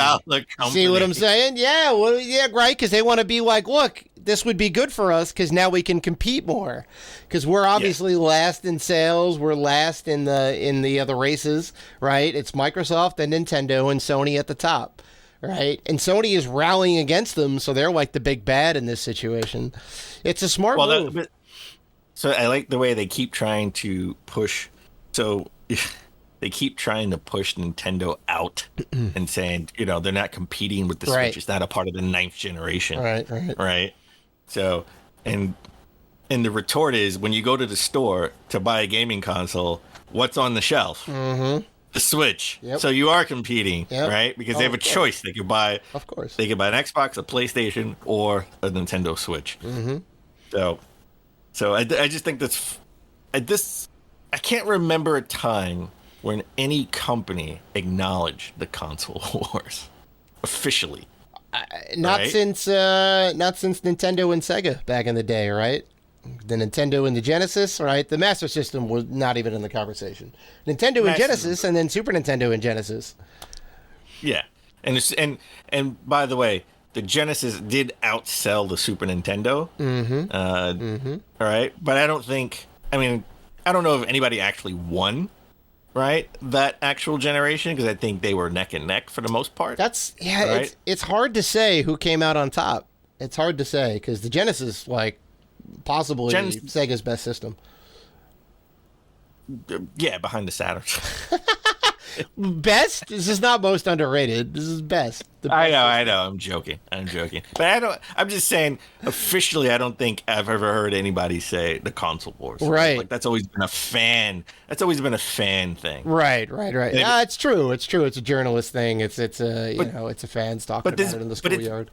See what I'm saying? Yeah. Well, yeah, right. Because they want to be like, look, this would be good for us because now we can compete more. Because we're obviously last in sales. We're last in the other races, right? It's Microsoft and Nintendo and Sony at the top, right? And Sony is rallying against them, so they're like the big bad in this situation. It's a smart move. So I like the way they keep trying to push. So they keep trying to push Nintendo out and saying, they're not competing with the Switch. It's not a part of the 9th generation. Right. So, and the retort is when you go to the store to buy a gaming console, what's on the shelf? Mm-hmm. The Switch. Yep. So you are competing, right? Because they have a choice. They could buy, of course, they could buy an Xbox, a PlayStation, or a Nintendo Switch. Mm-hmm. So I just think I can't remember a time when any company acknowledged the console wars officially. Not since Nintendo and Sega back in the day, right? The Nintendo and the Genesis, right? The Master System was not even in the conversation. Nintendo and Genesis, and then Super Nintendo and Genesis. Yeah, and by the way, the Genesis did outsell the Super Nintendo. Mm-hmm. All right, but I don't know if anybody actually won, right? That actual generation, because I think they were neck and neck for the most part. Right? It's hard to say who came out on top. It's hard to say because the Genesis, possibly Sega's best system. Yeah, behind the Saturn. Best? This is not most underrated. This is best. I know. I'm joking. But I'm just saying, officially, I don't think I've ever heard anybody say the console wars. Right. That's always been a fan. That's always been a fan thing. Right. No, it's true. It's a journalist thing. It's a fans talking about it in the schoolyard.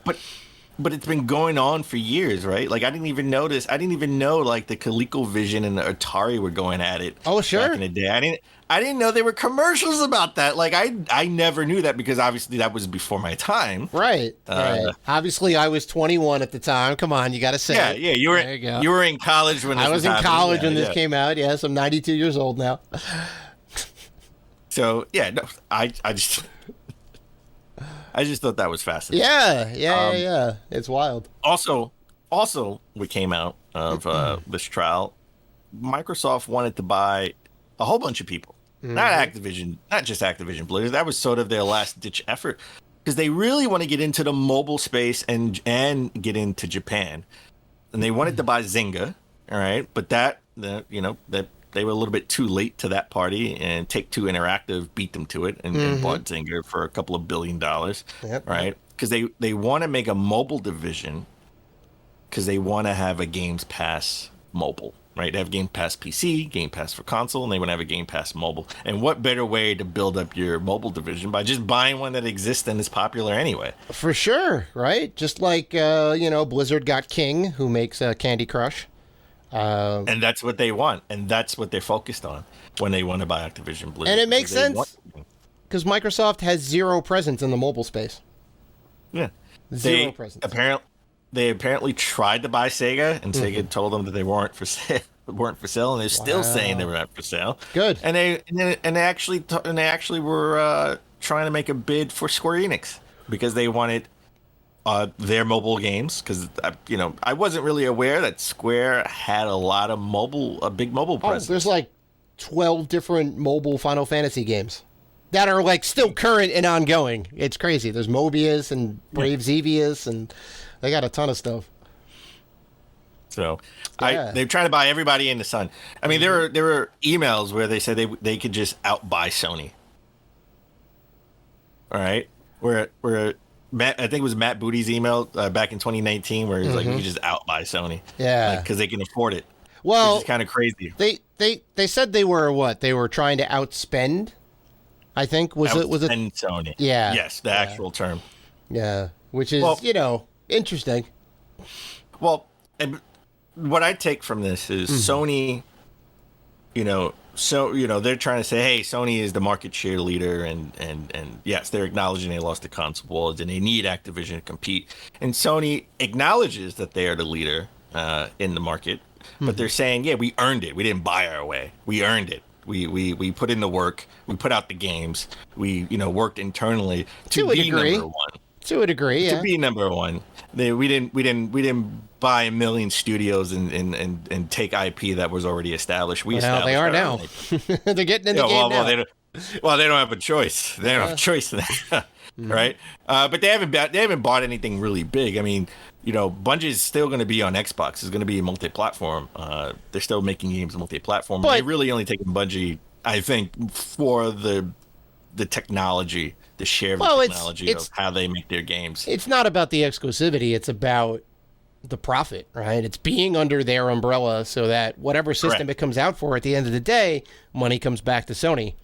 But it's been going on for years, right? I didn't even know the ColecoVision and the Atari were going at it. Oh, sure. Back in the day, I didn't know there were commercials about that. I never knew that because obviously that was before my time. Right. Obviously, I was 21 at the time. Come on, you got to say it. Yeah. You were in college when this was happening. I was in college when this came out. Yes, I'm 92 years old now. So I just thought that was fascinating. Yeah. It's wild. Also, what came out of this trial, Microsoft wanted to buy a whole bunch of people. Not Activision, not just Activision Blizzard. That was sort of their last ditch effort because they really want to get into the mobile space and get into Japan, and they wanted to buy Zynga. All right, but that they were a little bit too late to that party, and Take-Two Interactive beat them to it and bought Zynga for a couple of $1 billion. Yep. Right, because they want to make a mobile division because they want to have a Games Pass mobile. right? They have Game Pass PC, Game Pass for console, and they want to have a Game Pass mobile. And what better way to build up your mobile division by just buying one that exists and is popular anyway? For sure, right? Just like, Blizzard got King, who makes Candy Crush. And that's what they want, and that's what they're focused on when they want to buy Activision Blizzard. And it makes sense, because Microsoft has zero presence in the mobile space. Yeah. Zero presence. They apparently tried to buy Sega, and Sega told them that they weren't for sale. And they're still saying they were not for sale. Good. And they actually were trying to make a bid for Square Enix because they wanted their mobile games. Because I wasn't really aware that Square had a big mobile presence. There's like 12 different mobile Final Fantasy games that are like still current and ongoing. It's crazy. There's Mobius and Brave Xevious, and they got a ton of stuff. So Yeah. they're trying to buy everybody in the sun. I mean, there were emails where they said they could just outbuy Sony. All right, where Matt, I think it was Matt Booty's email back in 2019, where he was like, "We could just outbuy Sony." Yeah, because they can afford it. Well, which is kind of crazy. They said they were what? They were trying to outspend. I think was it Sony? Yeah. Yes, the actual term. Yeah, which is interesting. Well, what I take from this is Sony. They're trying to say, hey, Sony is the market share leader, and yes, they're acknowledging they lost the console wars and they need Activision to compete. And Sony acknowledges that they are the leader in the market, but they're saying, yeah, we earned it. We didn't buy our way. We earned it. We put in the work. We put out the games. We worked internally to be number one. To a degree, yeah. To be number one. We didn't buy a million studios and take IP that was already established. They are now. They're getting in the game now. They don't have a choice. They don't have a choice in that, right? But they haven't bought anything really big. I mean, Bungie's still going to be on Xbox. It's going to be multi-platform. They're still making games multi-platform. But they're really only taking Bungie, I think, for the technology, the share of the technology of how they make their games. It's not about the exclusivity. It's about the profit, right? It's being under their umbrella so that whatever system it comes out for at the end of the day, money comes back to Sony.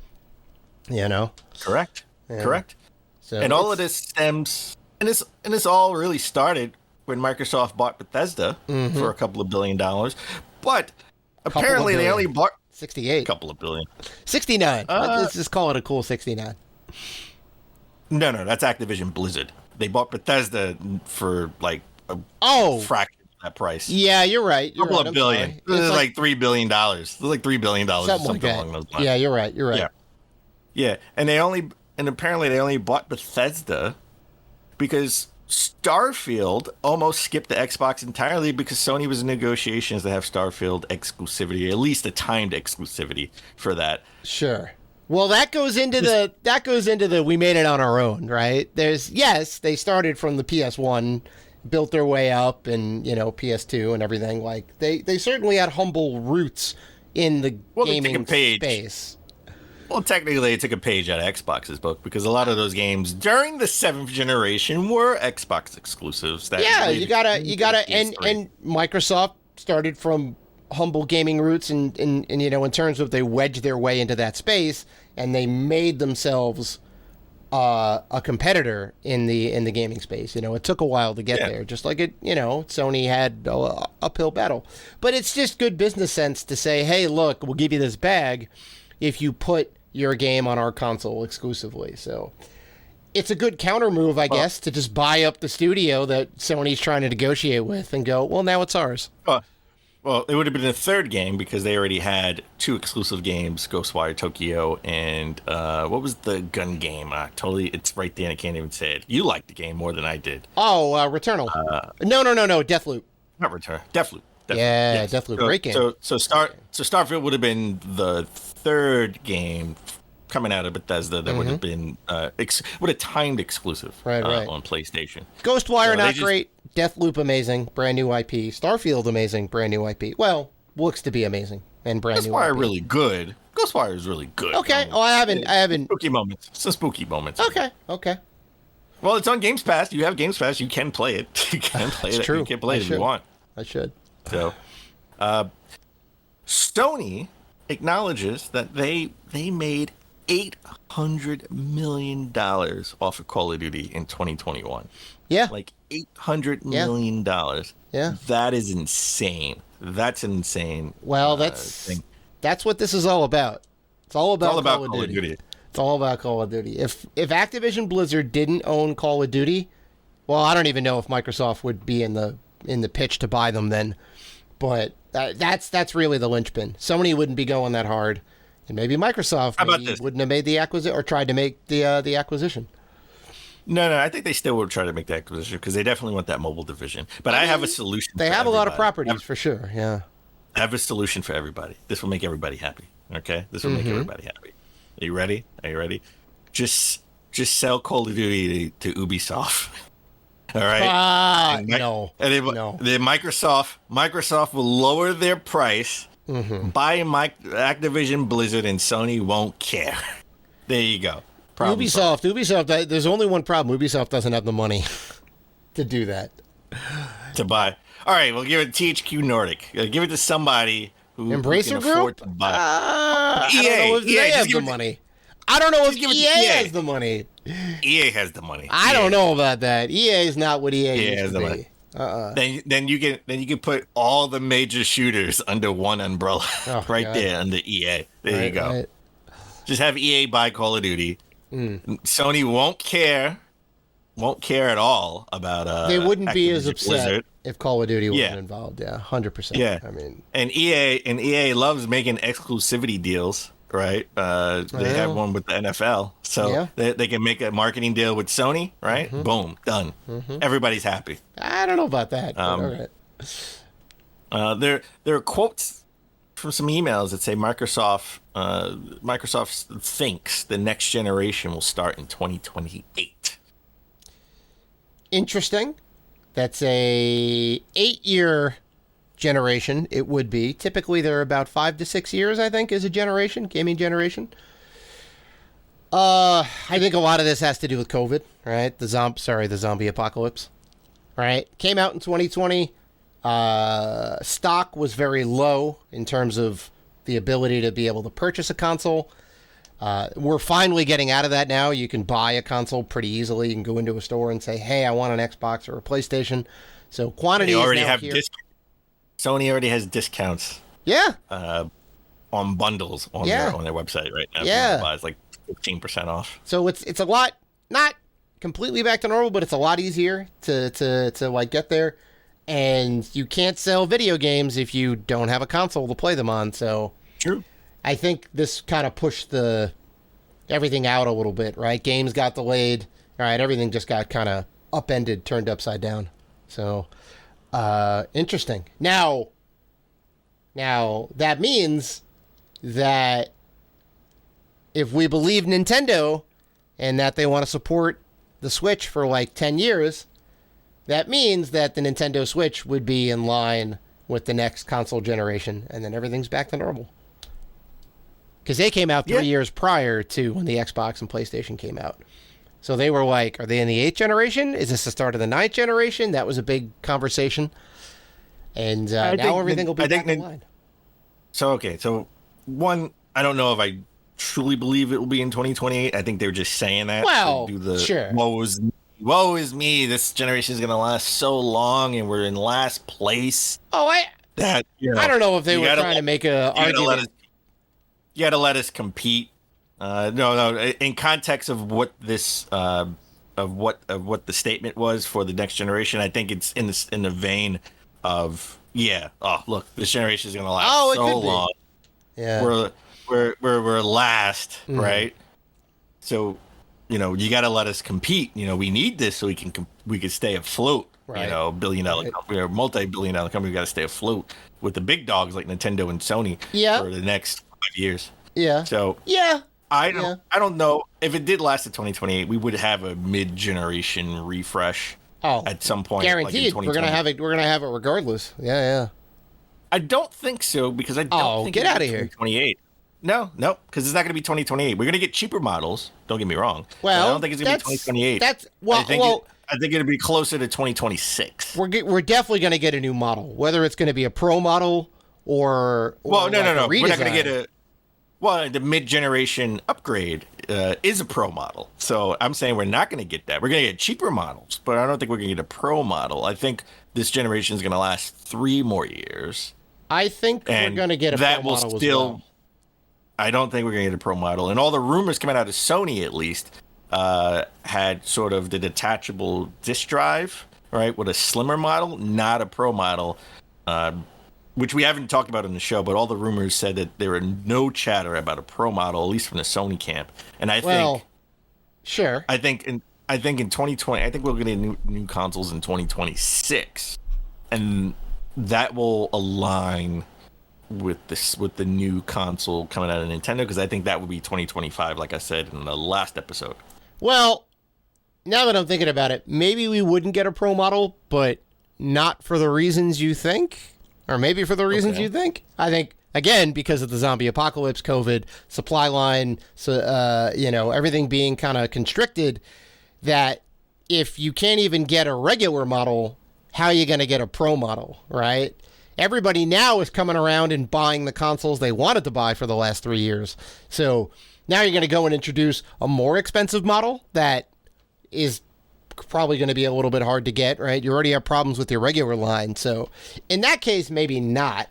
Correct. Yeah. Correct. So and all of this stems, and this all really started when Microsoft bought Bethesda for a couple of $1 billion. But apparently they only bought 68. A couple of billion. 69. Let's just call it a cool 69. No, that's Activision Blizzard. They bought Bethesda for like a fraction of that price. Yeah, you're right. A couple of billion. This is like $3 billion. This is like $3 billion. Something like that. Along those lines. Yeah, you're right. Yeah. And apparently they only bought Bethesda because Starfield almost skipped the Xbox entirely because Sony was in negotiations to have Starfield exclusivity, at least a timed exclusivity for that. Sure. Well, that goes into the we made it on our own, right? They started from the PS1, built their way up, and PS2 and everything. Like they certainly had humble roots in the gaming space. Well, technically, they took a page out of Xbox's book because a lot of those games during the 7th generation were Xbox exclusives. You gotta, and Microsoft started from humble gaming roots, and in terms of they wedged their way into that space, and they made themselves a competitor in the gaming space. It took a while to get there, just like Sony had a uphill battle. But it's just good business sense to say, hey, look, we'll give you this bag if you put your game on our console exclusively. So it's a good counter move, I guess, to just buy up the studio that Sony's trying to negotiate with and go, well, now it's ours. Well, it would have been a third game because they already had 2 exclusive games, Ghostwire Tokyo and what was the gun game? It's right there and I can't even say it. You liked the game more than I did. Oh, Returnal. No, Deathloop. Not Return. Deathloop. Yeah, Deathloop. Great game. So Starfield would have been the third game coming out of Bethesda that would have been would have timed exclusive on PlayStation. Ghostwire not great. Deathloop amazing, brand new IP. Starfield amazing, brand new IP. Well, looks to be amazing and brand new IP. Ghostwire really good. Ghostwire is really good. Okay. I haven't. Spooky moments. Some spooky moments. Okay. Well, it's on Games Pass. You have Games Pass. You can play it. You can play it. True. You can play it if you want. I should. So, Sony acknowledges that they made $800 million off of Call of Duty in 2021. Yeah. Like $800 million. Yeah. That is insane. That's an insane. Well, that's what this is all about. It's all about, Call of Duty. It's all about Call of Duty. If Activision Blizzard didn't own Call of Duty, well, I don't even know if Microsoft would be in the pitch to buy them then. But that's really the linchpin. Sony wouldn't be going that hard, and maybe Microsoft wouldn't have made the acquisition or tried to make the acquisition. No, I think they still would try to make the acquisition because they definitely want that mobile division. But I have a solution. They have a lot of properties for sure. Yeah, I have a solution for everybody. This will make everybody happy. Okay, this will make everybody happy. Are you ready? Just sell Call of Duty to Ubisoft. All right. No. The Microsoft will lower their price. Buy Activision Blizzard, and Sony won't care. There you go. Ubisoft. There's only one problem. Ubisoft doesn't have the money to do that. To buy. All right, we'll give it to THQ Nordic. Give it to somebody who Embracer can afford to buy. I don't know if they have the money. I don't know if EA has the money. EA has the money. I don't know about that. EA is not what EA used to be. Then you can put all the major shooters under one umbrella, there under EA. There you go. Right. Just have EA buy Call of Duty. Sony won't care at all about. They wouldn't Activision be as upset Blizzard if Call of Duty wasn't involved. Yeah, 100%. Yeah, I mean, and EA loves making exclusivity deals. Right, they have one with the NFL, so they can make a marketing deal with Sony. Right, boom, done. Everybody's happy. I don't know about that. All right. There are quotes from some emails that say Microsoft thinks the next generation will start in 2028. Interesting. That's a 8-year generation. It would be typically they're about 5 to 6 years, I think, is a gaming generation. I think a lot of this has to do with COVID, right? The zombie apocalypse, right? Came out in 2020. Stock was very low in terms of the ability to be able to purchase a console. We're finally getting out of that now. You can buy a console pretty easily. You can go into a store and say, "Hey, I want an Xbox or a PlayStation." So quantity is now here. Sony already has discounts. Yeah. On bundles on their website right now. Yeah. It's like 15% off. So it's a lot, not completely back to normal, but it's a lot easier to like get there. And you can't sell video games if you don't have a console to play them on. So true. I think this kind of pushed everything out a little bit, right? Games got delayed. All right, everything just got kind of upended, turned upside down. So interesting. Now that means that if we believe Nintendo and that they want to support the Switch for like 10 years, that means that the Nintendo Switch would be in line with the next console generation, and then everything's back to normal. Because they came out 3 years prior to when the Xbox and PlayStation came out. So they were like, are they in the 8th generation? Is this the start of the 9th generation? That was a big conversation. And now everything will be back in line. So one, I don't know if I truly believe it will be in 2028. I think they were just saying that. Well, to do the, sure. Woe is me. This generation is going to last so long, and we're in last place. Oh, I don't know if they were trying to make an argument. You got to let us compete. No. In context of what this, of what the statement was for the next generation, I think it's in the vein of Oh, look, this generation is going to last so long. Yeah, we're last, right? So, you got to let us compete. We need this so we can stay afloat. Right. Billion-dollar company or multi-billion-dollar company. We got to stay afloat with the big dogs like Nintendo and Sony for the next 5 years. Yeah. So I don't know if it did last to 2028. We would have a mid-generation refresh. At some point, guaranteed. Like we're gonna have it. We're gonna have it regardless. Yeah. I don't think so because I don't think get out of here. 2028. No, because it's not gonna be 2028. We're gonna get cheaper models. Don't get me wrong. Well, I don't think it's gonna be 2028. I think it'll be closer to 2026. We're definitely gonna get a new model, whether it's gonna be a Pro model Well, no. redesign. We're not going to get a. Well, the mid-generation upgrade is a pro model. So I'm saying we're not going to get that. We're going to get cheaper models, but I don't think we're going to get a pro model. I think this generation is going to last 3 more years. I think we're going to get a pro model as well. I don't think we're going to get a pro model. And all the rumors coming out of Sony, at least, had sort of the detachable disk drive, right, with a slimmer model, not a pro model. Which we haven't talked about in the show, but all the rumors said that there were no chatter about a pro model, at least from the Sony camp. And I think, sure. I think in 2020, I think we'll get new consoles in 2026, and that will align with the new console coming out of Nintendo, because I think that would be 2025, like I said in the last episode. Well, now that I'm thinking about it, maybe we wouldn't get a pro model, but not for the reasons you think. Or maybe for the reasons you think. I think, again, because of the zombie apocalypse, COVID, supply line, so everything being kind of constricted, that if you can't even get a regular model, how are you going to get a pro model, right? Everybody now is coming around and buying the consoles they wanted to buy for the last 3 years. So now you're going to go and introduce a more expensive model that is probably going to be a little bit hard to get, right? You already have problems with your regular line. So in that case, maybe not.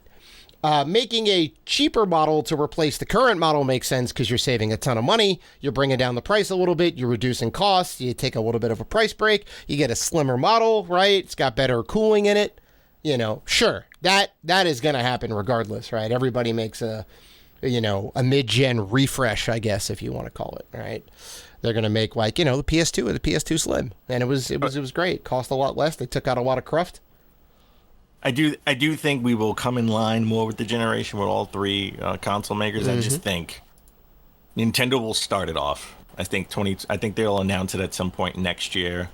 Making a cheaper model to replace the current model makes sense because you're saving a ton of money. You're bringing down the price a little bit. You're reducing costs. You take a little bit of a price break. You get a slimmer model, right? It's got better cooling in it. Sure, that is going to happen regardless, right? Everybody makes a mid-gen refresh, I guess, if you want to call it, right? They're going to make the PS2 or the PS2 Slim, and it was great. Cost a lot less. They took out a lot of cruft. I do think we will come in line more with the generation with all 3 console makers. I just think Nintendo will start it off. I think they'll announce it at some point next year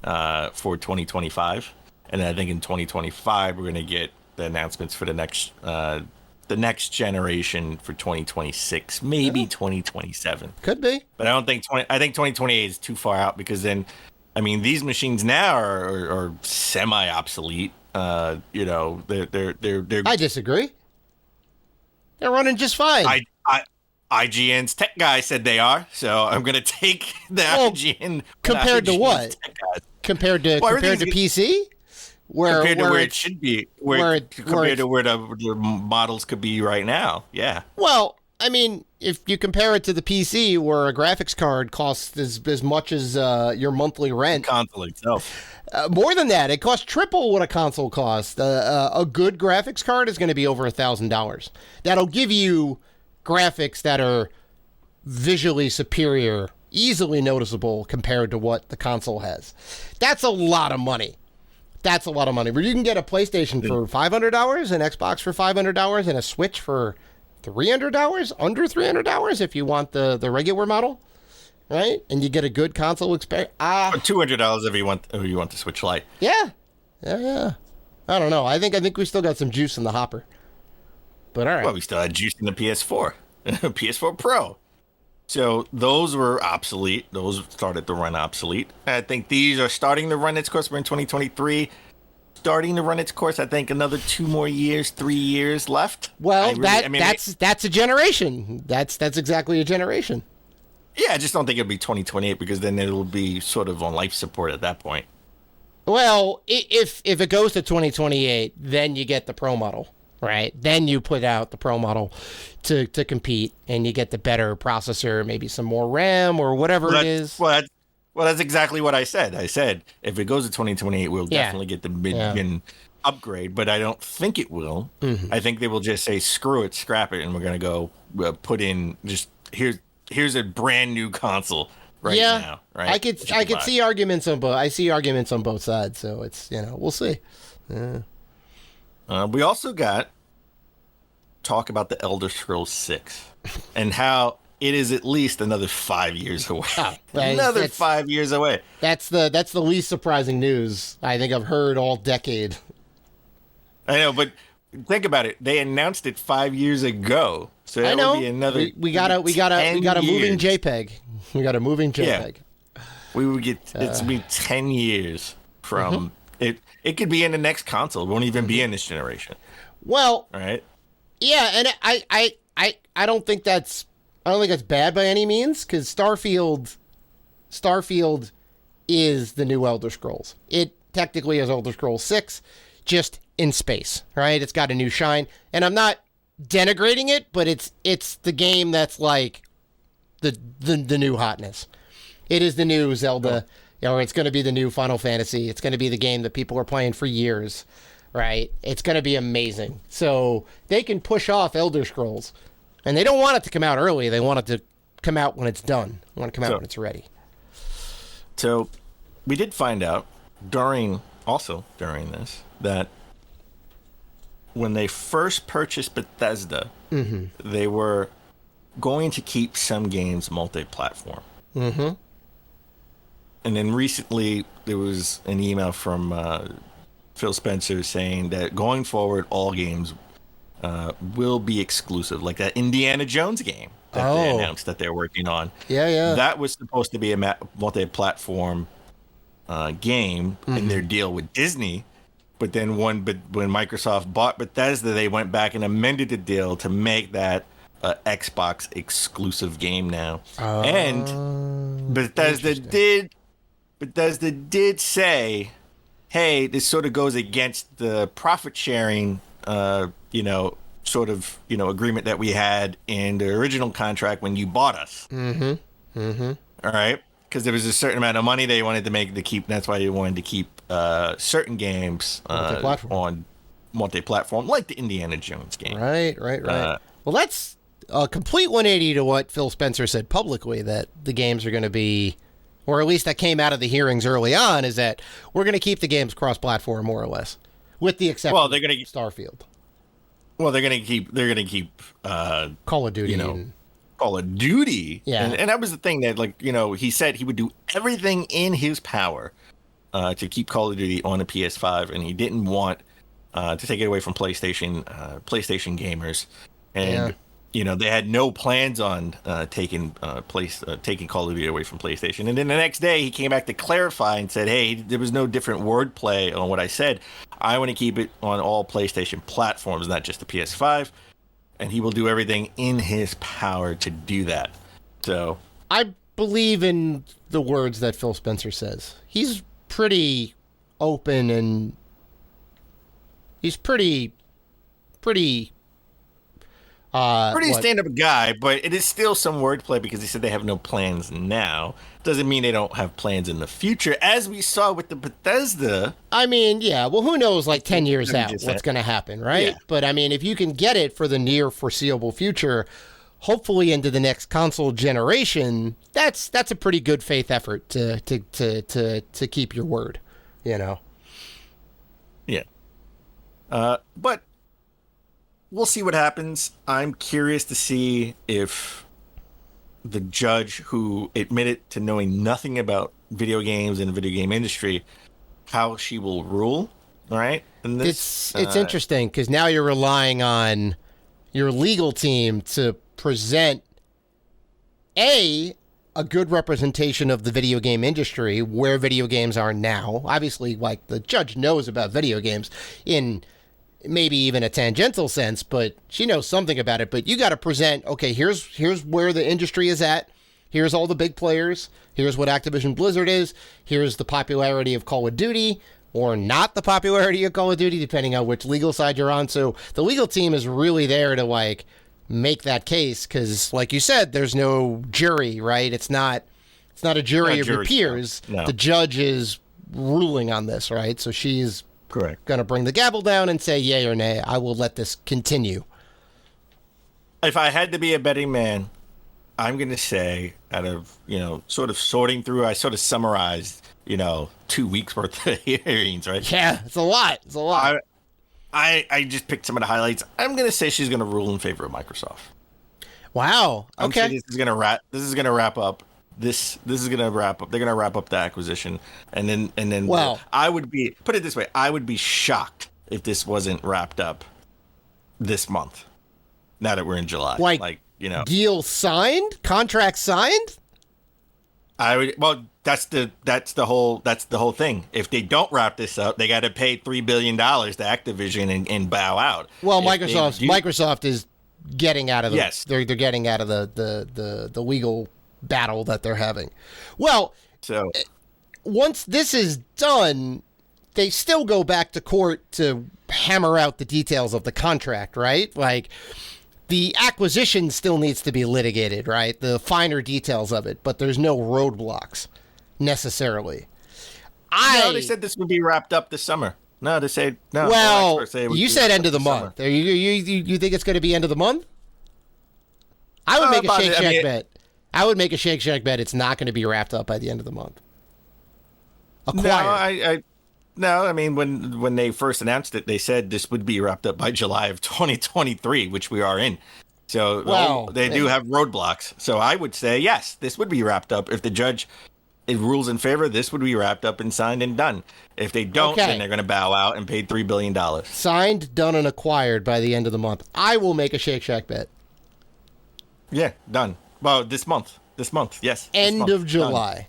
for 2025, and then I think in 2025 we're going to get the announcements for the next generation for 2026, maybe 2027. Could be. But I think 2028 is too far out, because then, I mean, these machines now are semi-obsolete. They're I disagree. They're running just fine. IGN's tech guy said they are, so I'm going to take the IGN. Compared to what? Compared to PC? Compared to where it should be, compared to where the models could be right now, yeah. Well, I mean, if you compare it to the PC, where a graphics card costs as much as your monthly rent, the console itself, more than that, it costs triple what a console costs. A good graphics card is going to be over $1,000. That'll give you graphics that are visually superior, easily noticeable compared to what the console has. That's a lot of money. That's a lot of money. Where you can get a PlayStation for $500, an Xbox for $500, and a Switch for $300, under $300 if you want the regular model, right? And you get a good console experience. $200 if you want the Switch Lite. Yeah. I don't know. I think we still got some juice in the hopper. But all right. Well, we still had juice in the PS4, PS4 Pro. So those were obsolete. Those started to run obsolete. I think these are starting to run its course. We're in 2023. Starting to run its course. I think another 2 more years, 3 years left. Well, that's a generation. That's exactly a generation. Yeah, I just don't think it'll be 2028, because then it'll be sort of on life support at that point. Well, if it goes to 2028, then you get the Pro model. Right, then you put out the Pro model to compete, and you get the better processor, maybe some more RAM or whatever it is. Well, that's exactly what I said. I said if it goes to 2028, we'll definitely get the mid-gen upgrade, but I don't think it will. Mm-hmm. I think they will just say screw it, scrap it, and we're gonna go put in just here's a brand new console now. Right? I could see arguments on both. I see arguments on both sides, so it's we'll see. We also got talk about the Elder Scrolls 6 and how it is at least another 5 years away. Another 5 years away. That's the least surprising news I think I've heard all decade. I know, but think about it. They announced it 5 years ago, so that would be another. We got a moving JPEG. We got a moving JPEG. Yeah. We would get it's be 10 years from it. It could be in the next console. It won't even be in this generation. Well, right? yeah, and I don't think that's bad by any means, because Starfield is the new Elder Scrolls. It technically is Elder Scrolls 6, just in space, right? It's got a new shine, and I'm not denigrating it, but it's the game that's like the new hotness. It is the new Zelda. It's going to be the new Final Fantasy. It's going to be the game that people are playing for years, right? It's going to be amazing. So they can push off Elder Scrolls, and they don't want it to come out early. They want it to come out when it's done. They want it to come out when it's ready. So we did find out during this that when they first purchased Bethesda, they were going to keep some games multi-platform. Mm-hmm. And then recently there was an email from Phil Spencer saying that going forward, all games will be exclusive, like that Indiana Jones game that they announced that they're working on. Yeah. That was supposed to be a multi-platform game in their deal with Disney. But then when Microsoft bought Bethesda, they went back and amended the deal to make that Xbox exclusive game now. And Bethesda did say, hey, this sort of goes against the profit sharing, agreement that we had in the original contract when you bought us. All right. Because there was a certain amount of money they wanted to keep. That's why they wanted to keep certain games on multi-platform, like the Indiana Jones game. Right. Well, that's a complete 180 to what Phil Spencer said publicly, that the games are going to be, or at least that came out of the hearings early on, is that we're going to keep the games cross-platform more or less, with the exception of Starfield. Well, they're going to keep Call of Duty. Call of Duty. Yeah. And that was the thing that, he said he would do everything in his power to keep Call of Duty on the PS5, and he didn't want to take it away from PlayStation gamers. And, they had no plans on taking Call of Duty away from PlayStation. And then the next day, he came back to clarify and said, hey, there was no different wordplay on what I said. I want to keep it on all PlayStation platforms, not just the PS5. And he will do everything in his power to do that. So I believe in the words that Phil Spencer says. He's pretty open, and he's pretty stand-up guy, but it is still some wordplay because he said they have no plans now. Doesn't mean they don't have plans in the future, as we saw with the Bethesda. I mean, yeah, well, who knows, like 10 years out what's going to happen, right? Yeah. But, I mean, if you can get it for the near foreseeable future, hopefully into the next console generation, that's a pretty good faith effort to keep your word, Yeah. But we'll see what happens. I'm curious to see if the judge who admitted to knowing nothing about video games and the video game industry, how she will rule, right? And it's interesting because now you're relying on your legal team to present a good representation of the video game industry, where video games are now. Obviously, like, the judge knows about video games in maybe even a tangential sense, but she knows something about it. But you got to present, okay, here's where the industry is at. Here's all the big players. Here's what Activision Blizzard is. Here's the popularity of Call of Duty, or not the popularity of Call of Duty, depending on which legal side you're on. So the legal team is really there to, like, make that case, because, like you said, there's no jury, right? It's not a jury of your peers. No. The judge is ruling on this, right? So she's correct. Going to bring the gavel down and say yay or nay. I will let this continue. If I had to be a betting man, I'm going to say, out of, sort of sorting through, I sort of summarized, 2 weeks worth of hearings, right? Yeah, it's a lot. I just picked some of the highlights. I'm going to say she's going to rule in favor of Microsoft. Wow. Okay. This is going to wrap up. This is going to wrap up. They're going to wrap up the acquisition, and then. Well, I would be, put it this way, I would be shocked if this wasn't wrapped up this month. Now that we're in July, deal signed, contract signed. I would. Well, that's the whole thing. If they don't wrap this up, they got to pay $3 billion to Activision and bow out. Well, Microsoft is getting out of the they're getting out of the legal battle that they're having. Well, so once this is done, they still go back to court to hammer out the details of the contract, right? Like, the acquisition still needs to be litigated, right? The finer details of it, but there's no roadblocks necessarily. No, they said this would be wrapped up this summer. No, they said no. Well, you said end of the month. You think it's going to be end of the month? I would make a Shake Shack bet. I would make a Shake Shack bet it's not going to be wrapped up by the end of the month. Acquired. No, I mean, when they first announced it, they said this would be wrapped up by July of 2023, which we are in. So they do have roadblocks. So I would say, yes, this would be wrapped up. If the judge rules in favor, this would be wrapped up and signed and done. If they don't, then they're going to bow out and pay $3 billion. Signed, done, and acquired by the end of the month. I will make a Shake Shack bet. Yeah, done. Well, this month, yes. End of July.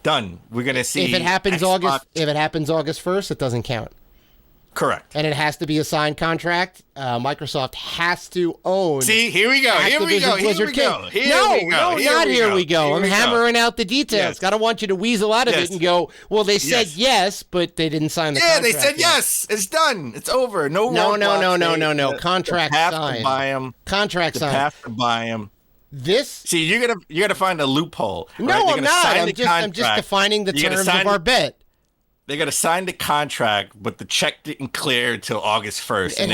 Done. We're going to see. If it happens August 1st, it doesn't count. Correct. And it has to be a signed contract. Microsoft has to own. See, here we go. Here we go. Not here we go. I'm hammering out the details. Yes. Gotta want you to weasel out of it and go, well, they said yes, but they didn't sign the contract. Yeah, they said yes. It's done. It's over. No. Contract signed. To buy them. Contract signed. Have to buy them. See, you're gonna find a loophole. No, right? I'm not. I'm just defining the terms of our bet. They got to sign the contract, but the check didn't clear until August 1st. It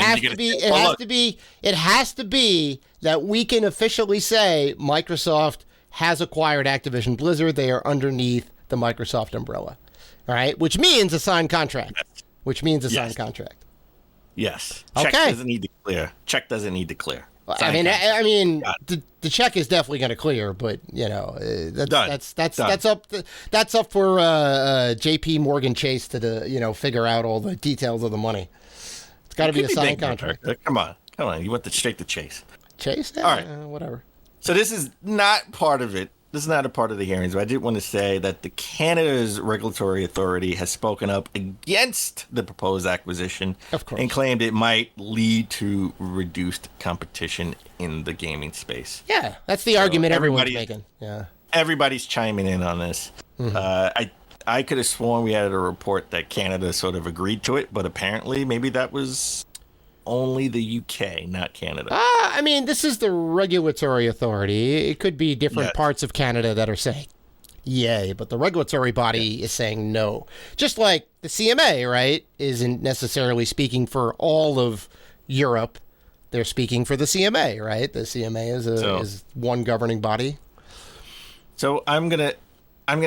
has to be that we can officially say Microsoft has acquired Activision Blizzard. They are underneath the Microsoft umbrella. All right, which means a signed contract. Signed contract. Yes. Okay. Check doesn't need to clear. I mean, the check is definitely going to clear, but that's up for J.P. Morgan Chase to figure out all the details of the money. It's got to be a signed contract. Come on, you went straight to Chase. Chase, all right, whatever. So this is not part of it. This is not a part of the hearings, but I did want to say that the Canada's regulatory authority has spoken up against the proposed acquisition, of course, and claimed it might lead to reduced competition in the gaming space. Yeah, that's the argument everyone's making. Yeah, everybody's chiming in on this. Mm-hmm. I could have sworn we had a report that Canada sort of agreed to it, but apparently maybe that was only the UK, not Canada. I mean, this is the regulatory authority. It could be different parts of Canada that are saying yay, but the regulatory body is saying no. Just like the CMA, right, isn't necessarily speaking for all of Europe. They're speaking for the CMA, right? The CMA is one governing body. So I'm gonna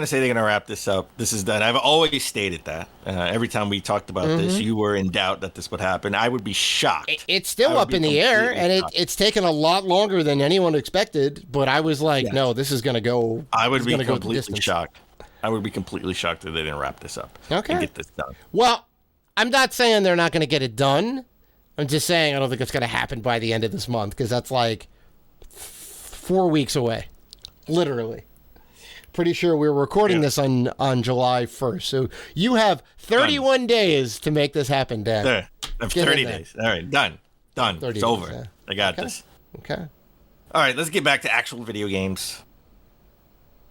say they're gonna wrap this up. This is done. I've always stated that. Every time we talked about this, you were in doubt that this would happen. I would be shocked. It's still up in the air, and it's taken a lot longer than anyone expected. But I was like, no, this is gonna go. I would be completely shocked. I would be completely shocked if they didn't wrap this up. Okay. And get this done. Well, I'm not saying they're not gonna get it done. I'm just saying I don't think it's gonna happen by the end of this month because that's like 4 weeks away, literally. Pretty sure we're recording this on July 1st. So you have 31 days to make this happen, Dan. There. I have 30 days. All right, done. It's over. Yeah. I got this. Okay. All right, let's get back to actual video games.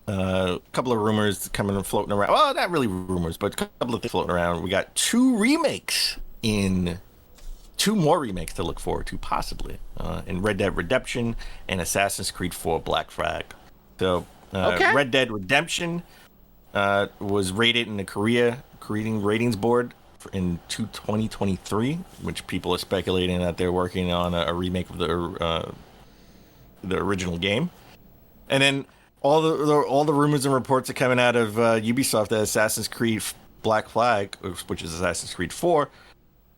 A couple of rumors coming and floating around. Well, not really rumors, but a couple of things floating around. We got two more remakes to look forward to, possibly, in Red Dead Redemption and Assassin's Creed 4 Black Flag. So, Red Dead Redemption was rated in the Korea ratings board in 2023, which people are speculating that they're working on a remake of the original game. And then all the rumors and reports are coming out of Ubisoft that Assassin's Creed Black Flag, which is Assassin's Creed 4,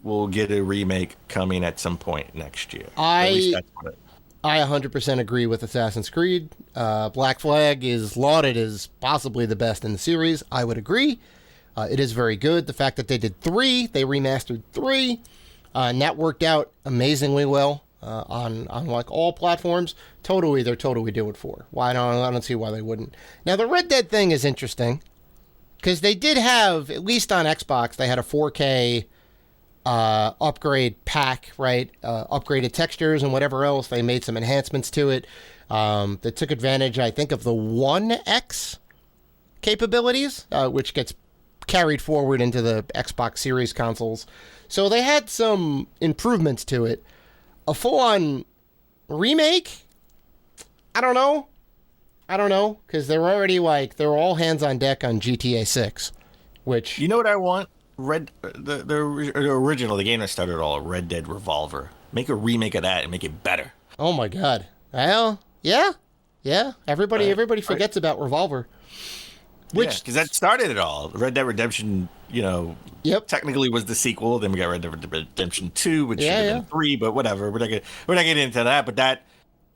will get a remake coming at some point next year. At least that's what I 100% agree with Assassin's Creed. Black Flag is lauded as possibly the best in the series. I would agree. It is very good. The fact that they did 3, they remastered 3, and that worked out amazingly well. on like all platforms. They're totally do it for. I don't see why they wouldn't. Now the Red Dead thing is interesting because they did have, at least on Xbox, they had a 4K upgrade pack, right? Upgraded textures and whatever else. They made some enhancements to it that took advantage, I think, of the 1X capabilities, which gets carried forward into the Xbox Series consoles. So they had some improvements to it. A full-on remake? I don't know, because they're already they're all hands on deck on GTA 6, which... You know what I want? The original, the game that started it all, Red Dead Revolver. Make a remake of that and make it better. Oh my God. Well, yeah. Everybody forgets about Revolver. Which, because that started it all. Red Dead Redemption, technically was the sequel. Then we got Red Dead Redemption 2, which should have been 3, but whatever. We're not getting into that. But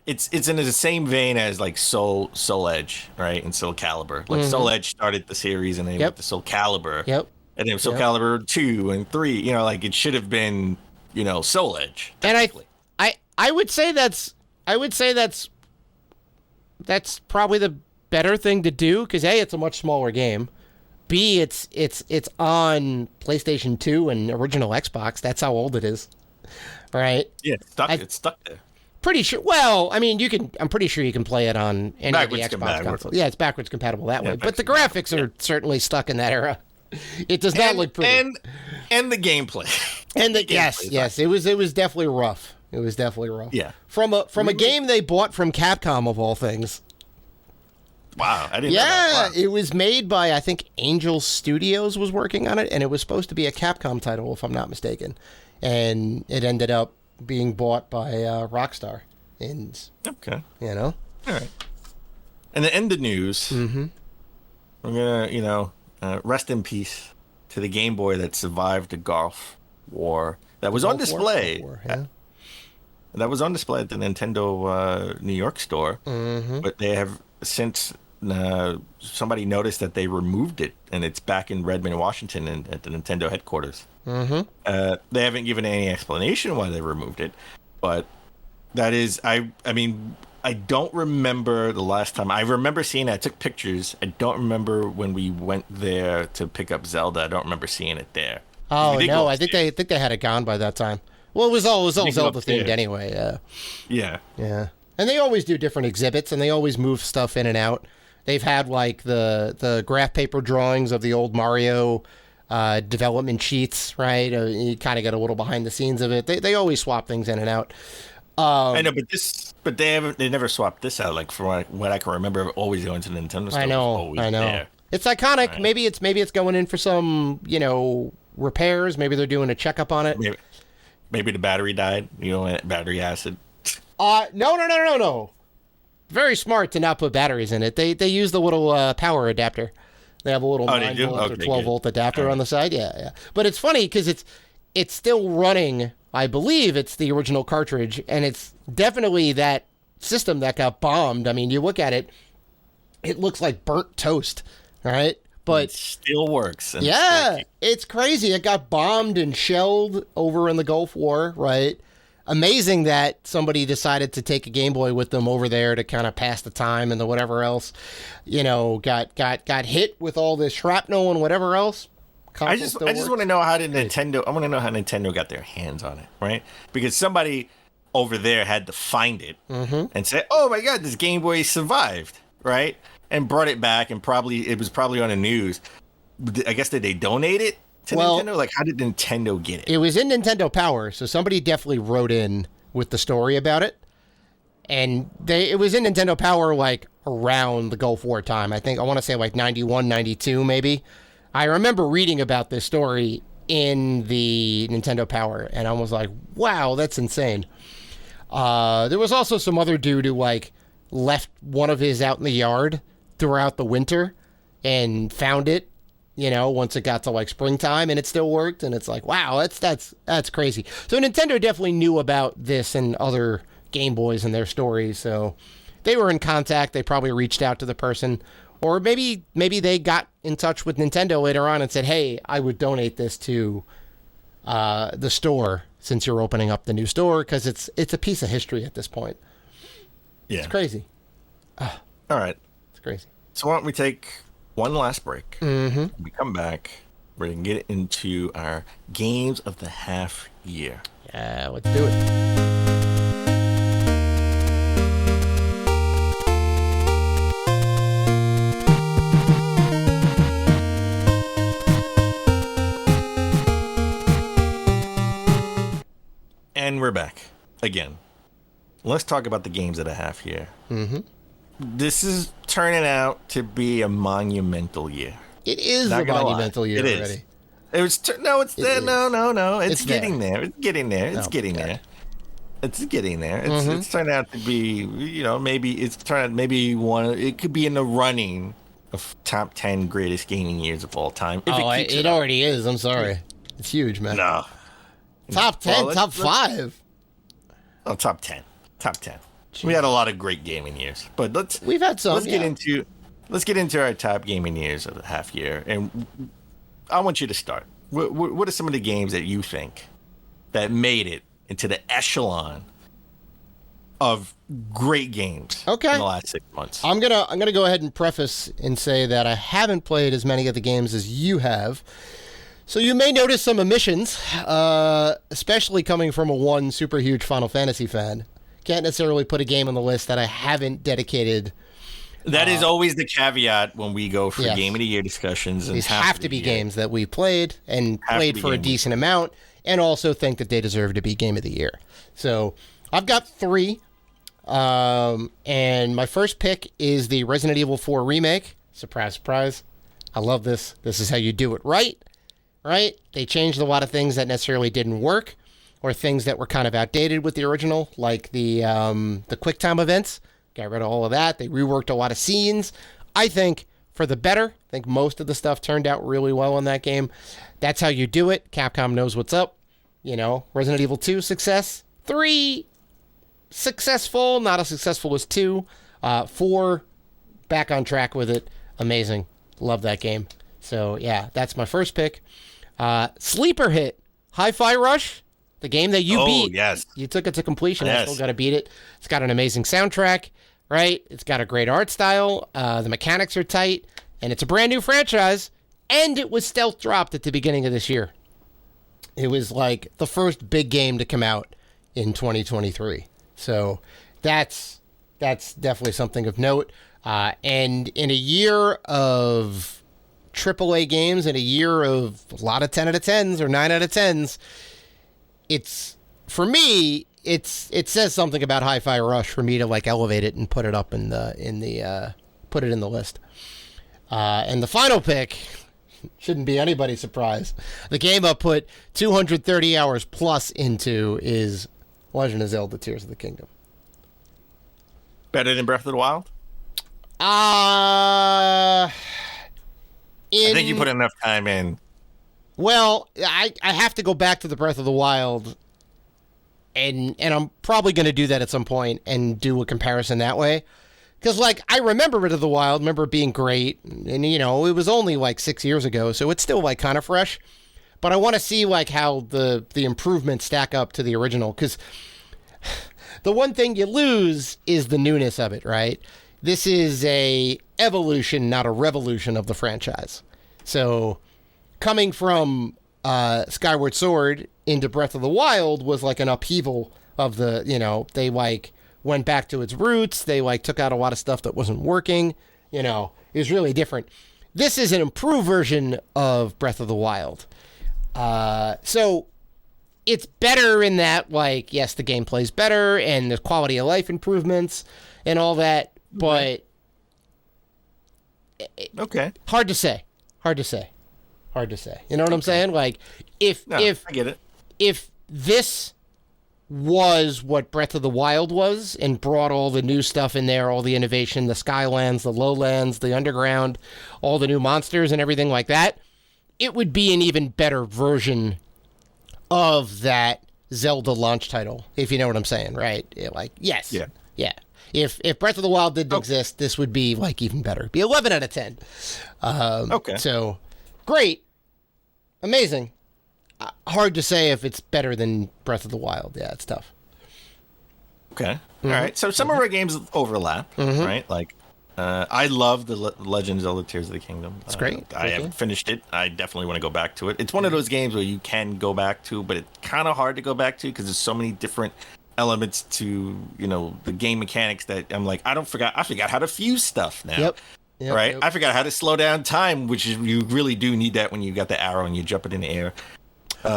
it's in the same vein as like Soul Edge, right? And Soul Calibur. Like Soul Edge started the series, and then went to Soul Calibur. Yep. And then Soul Calibur 2 and 3. It should have been, Soul Edge. And I would say that's probably the better thing to do, because A, it's a much smaller game. B, it's on PlayStation 2 and original Xbox. That's how old it is, right? Yeah, it's stuck there. Pretty sure. Well, I mean, I'm pretty sure you can play it on any of the Xbox consoles. Yeah, it's backwards compatible that way. But the graphics are certainly stuck in that era. It does not look pretty. And the gameplay. And yes, it was definitely rough. It was definitely rough. Yeah. From a game they bought from Capcom of all things. Wow, I didn't know that. Wow. It was made by, I think, Angel Studios was working on it, and it was supposed to be a Capcom title, if I'm not mistaken. And it ended up being bought by Rockstar. And, okay. All right. And the end of news, we're going to, rest in peace to the Game Boy that survived the Gulf War. That was on display. That was on display at the Nintendo New York store. But they have since somebody noticed that they removed it, and it's back in Redmond, Washington, at the Nintendo headquarters. They haven't given any explanation why they removed it, but that is, I mean, I don't remember the last time. I remember seeing it. I took pictures. I don't remember when we went there to pick up Zelda. I don't remember seeing it there. Oh no, I think they had it gone by that time. Well, it was all Zelda themed anyway. Yeah. And they always do different exhibits, and they always move stuff in and out. They've had like the graph paper drawings of the old Mario development sheets, right? You kind of get a little behind the scenes of it. They always swap things in and out. I know, but they never swapped this out. Like from what I can remember, always going to the Nintendo store. I know. There. It's iconic. Right. Maybe it's going in for some repairs. Maybe they're doing a checkup on it. Maybe the battery died. Battery acid. No. Very smart to not put batteries in it. They use the little power adapter. They have a little 9 volt or 12 volt adapter on the side. Yeah. But it's funny because it's still running. I believe it's the original cartridge, and it's definitely that system that got bombed. I mean, you look at it, it looks like burnt toast, right? But it still works. It's crazy. It got bombed and shelled over in the Gulf War, right? Amazing that somebody decided to take a Game Boy with them over there to kind of pass the time and the whatever else, got hit with all this shrapnel and whatever else. I just want to know how Nintendo got their hands on it, right? Because somebody over there had to find it and say, "Oh my God, this Game Boy survived," right? And brought it back, and it was probably on the news. I guess, did they donate it to Nintendo? Like, how did Nintendo get it? It was in Nintendo Power, so somebody definitely wrote in with the story about it. And it was in Nintendo Power like around the Gulf War time. I want to say like 91, 92 maybe. I remember reading about this story in the Nintendo Power, and I was like, wow, that's insane. There was also some other dude who like left one of his out in the yard throughout the winter and found it, once it got to like springtime, and it still worked. And it's like, wow, that's crazy. So Nintendo definitely knew about this and other Game Boys and their stories. So they were in contact. They probably reached out to the person, or maybe they got in touch with Nintendo later on and said, hey, I would donate this to the store since you're opening up the new store, because it's a piece of history at this point. Yeah. It's crazy. All right. It's crazy. So why don't we take one last break? Mm-hmm. When we come back, we're going to get into our games of the half year. Yeah, let's do it. And we're back again. Let's talk about the games of the half year. Mm-hmm. This is turning out to be a monumental year. It is Not a gonna monumental lie. year It already. is. It was no. It's getting there. there. It's getting there. It's Oh, getting God. there. It's getting there. It's Mm-hmm. it's turned out to be, maybe one. It could be in the running of top 10 greatest gaming years of all time. If it keeps It up. already is. I'm sorry. It's huge, man. No. Top 10, Well, top 5. Oh, top 10. Top 10. We had a lot of great gaming years, but We've had some. let's yeah. get into our top gaming years of the half year, and I want you to start. What are some of the games that you think that made it into the echelon of great games Okay. in the last 6 months? I'm gonna go ahead and preface and say that I haven't played as many of the games as you have. So you may notice some omissions, especially coming from a one super huge Final Fantasy fan. Can't necessarily put a game on the list that I haven't dedicated. That is always the caveat when we go for Yes. game of the year discussions. And These half have of to the be year. games that we played and Have to played be for a games. decent amount, and also think that they deserve to be game of the year. So I've got 3, and my first pick is the Resident Evil 4 remake. Surprise, surprise. I love this. This is how you do it right? They changed a lot of things that necessarily didn't work, or things that were kind of outdated with the original, like the QuickTime events. Got rid of all of that. They reworked a lot of scenes. I think for the better. I think most of the stuff turned out really well in that game. That's how you do it. Capcom knows what's up. Resident Evil 2 success. 3 successful, not as successful as 2. 4 back on track with it. Amazing. Love that game. So yeah, that's my first pick. Sleeper hit, Hi-Fi Rush, the game that you beat. Yes. You took it to completion. I Yes. still got to beat it. It's got an amazing soundtrack, right? It's got a great art style. The mechanics are tight, and it's a brand new franchise. And it was stealth dropped at the beginning of this year. It was like the first big game to come out in 2023. So that's definitely something of note. And in a year of AAA games, and a year of a lot of 10 out of 10s or 9 out of 10s, for me, it says something about Hi-Fi Rush for me to like elevate it and put it up put it in the list. And the final pick shouldn't be anybody's surprise. The game I put 230 hours plus into is Legend of Zelda: Tears of the Kingdom. Better than Breath of the Wild? I think you put enough time in. Well, I have to go back to the Breath of the Wild, and I'm probably going to do that at some point and do a comparison that way. Because, like, I remember Breath of the Wild, remember it being great, and, it was only, like, 6 years ago, so it's still, like, kind of fresh. But I want to see, like, how the improvements stack up to the original, because the one thing you lose is the newness of it, right? This is a evolution, not a revolution of the franchise. So coming from Skyward Sword into Breath of the Wild was like an upheaval of the, they like went back to its roots. They like took out a lot of stuff that wasn't working. It was really different. This is an improved version of Breath of the Wild. So it's better in that, like, yes, the gameplay's better and the quality of life improvements and all that. But Okay. hard to say. You know what I'm saying? Like, if I get it. if this was what Breath of the Wild was and brought all the new stuff in there, all the innovation, the Skylands, the Lowlands, the Underground, all the new monsters and everything like that, it would be an even better version of that Zelda launch title, if you know what I'm saying, right? Like, yes. Yeah. Yeah. If Breath of the Wild didn't exist, this would be, like, even better. It'd be 11 out of 10. Okay. So, great. Amazing. hard to say if it's better than Breath of the Wild. Yeah, it's tough. Okay. All right. So some of our games overlap, right? Like, I love the Legend of Zelda Tears of the Kingdom. It's great. I haven't finished it. I definitely want to go back to it. It's one of those games where you can go back to, but it's kind of hard to go back to because there's so many different elements to, the game mechanics that I'm like, I forgot how to fuse stuff now. Yep. Right? I forgot how to slow down time, which is you really do need that when you got the arrow and you jump it in the air.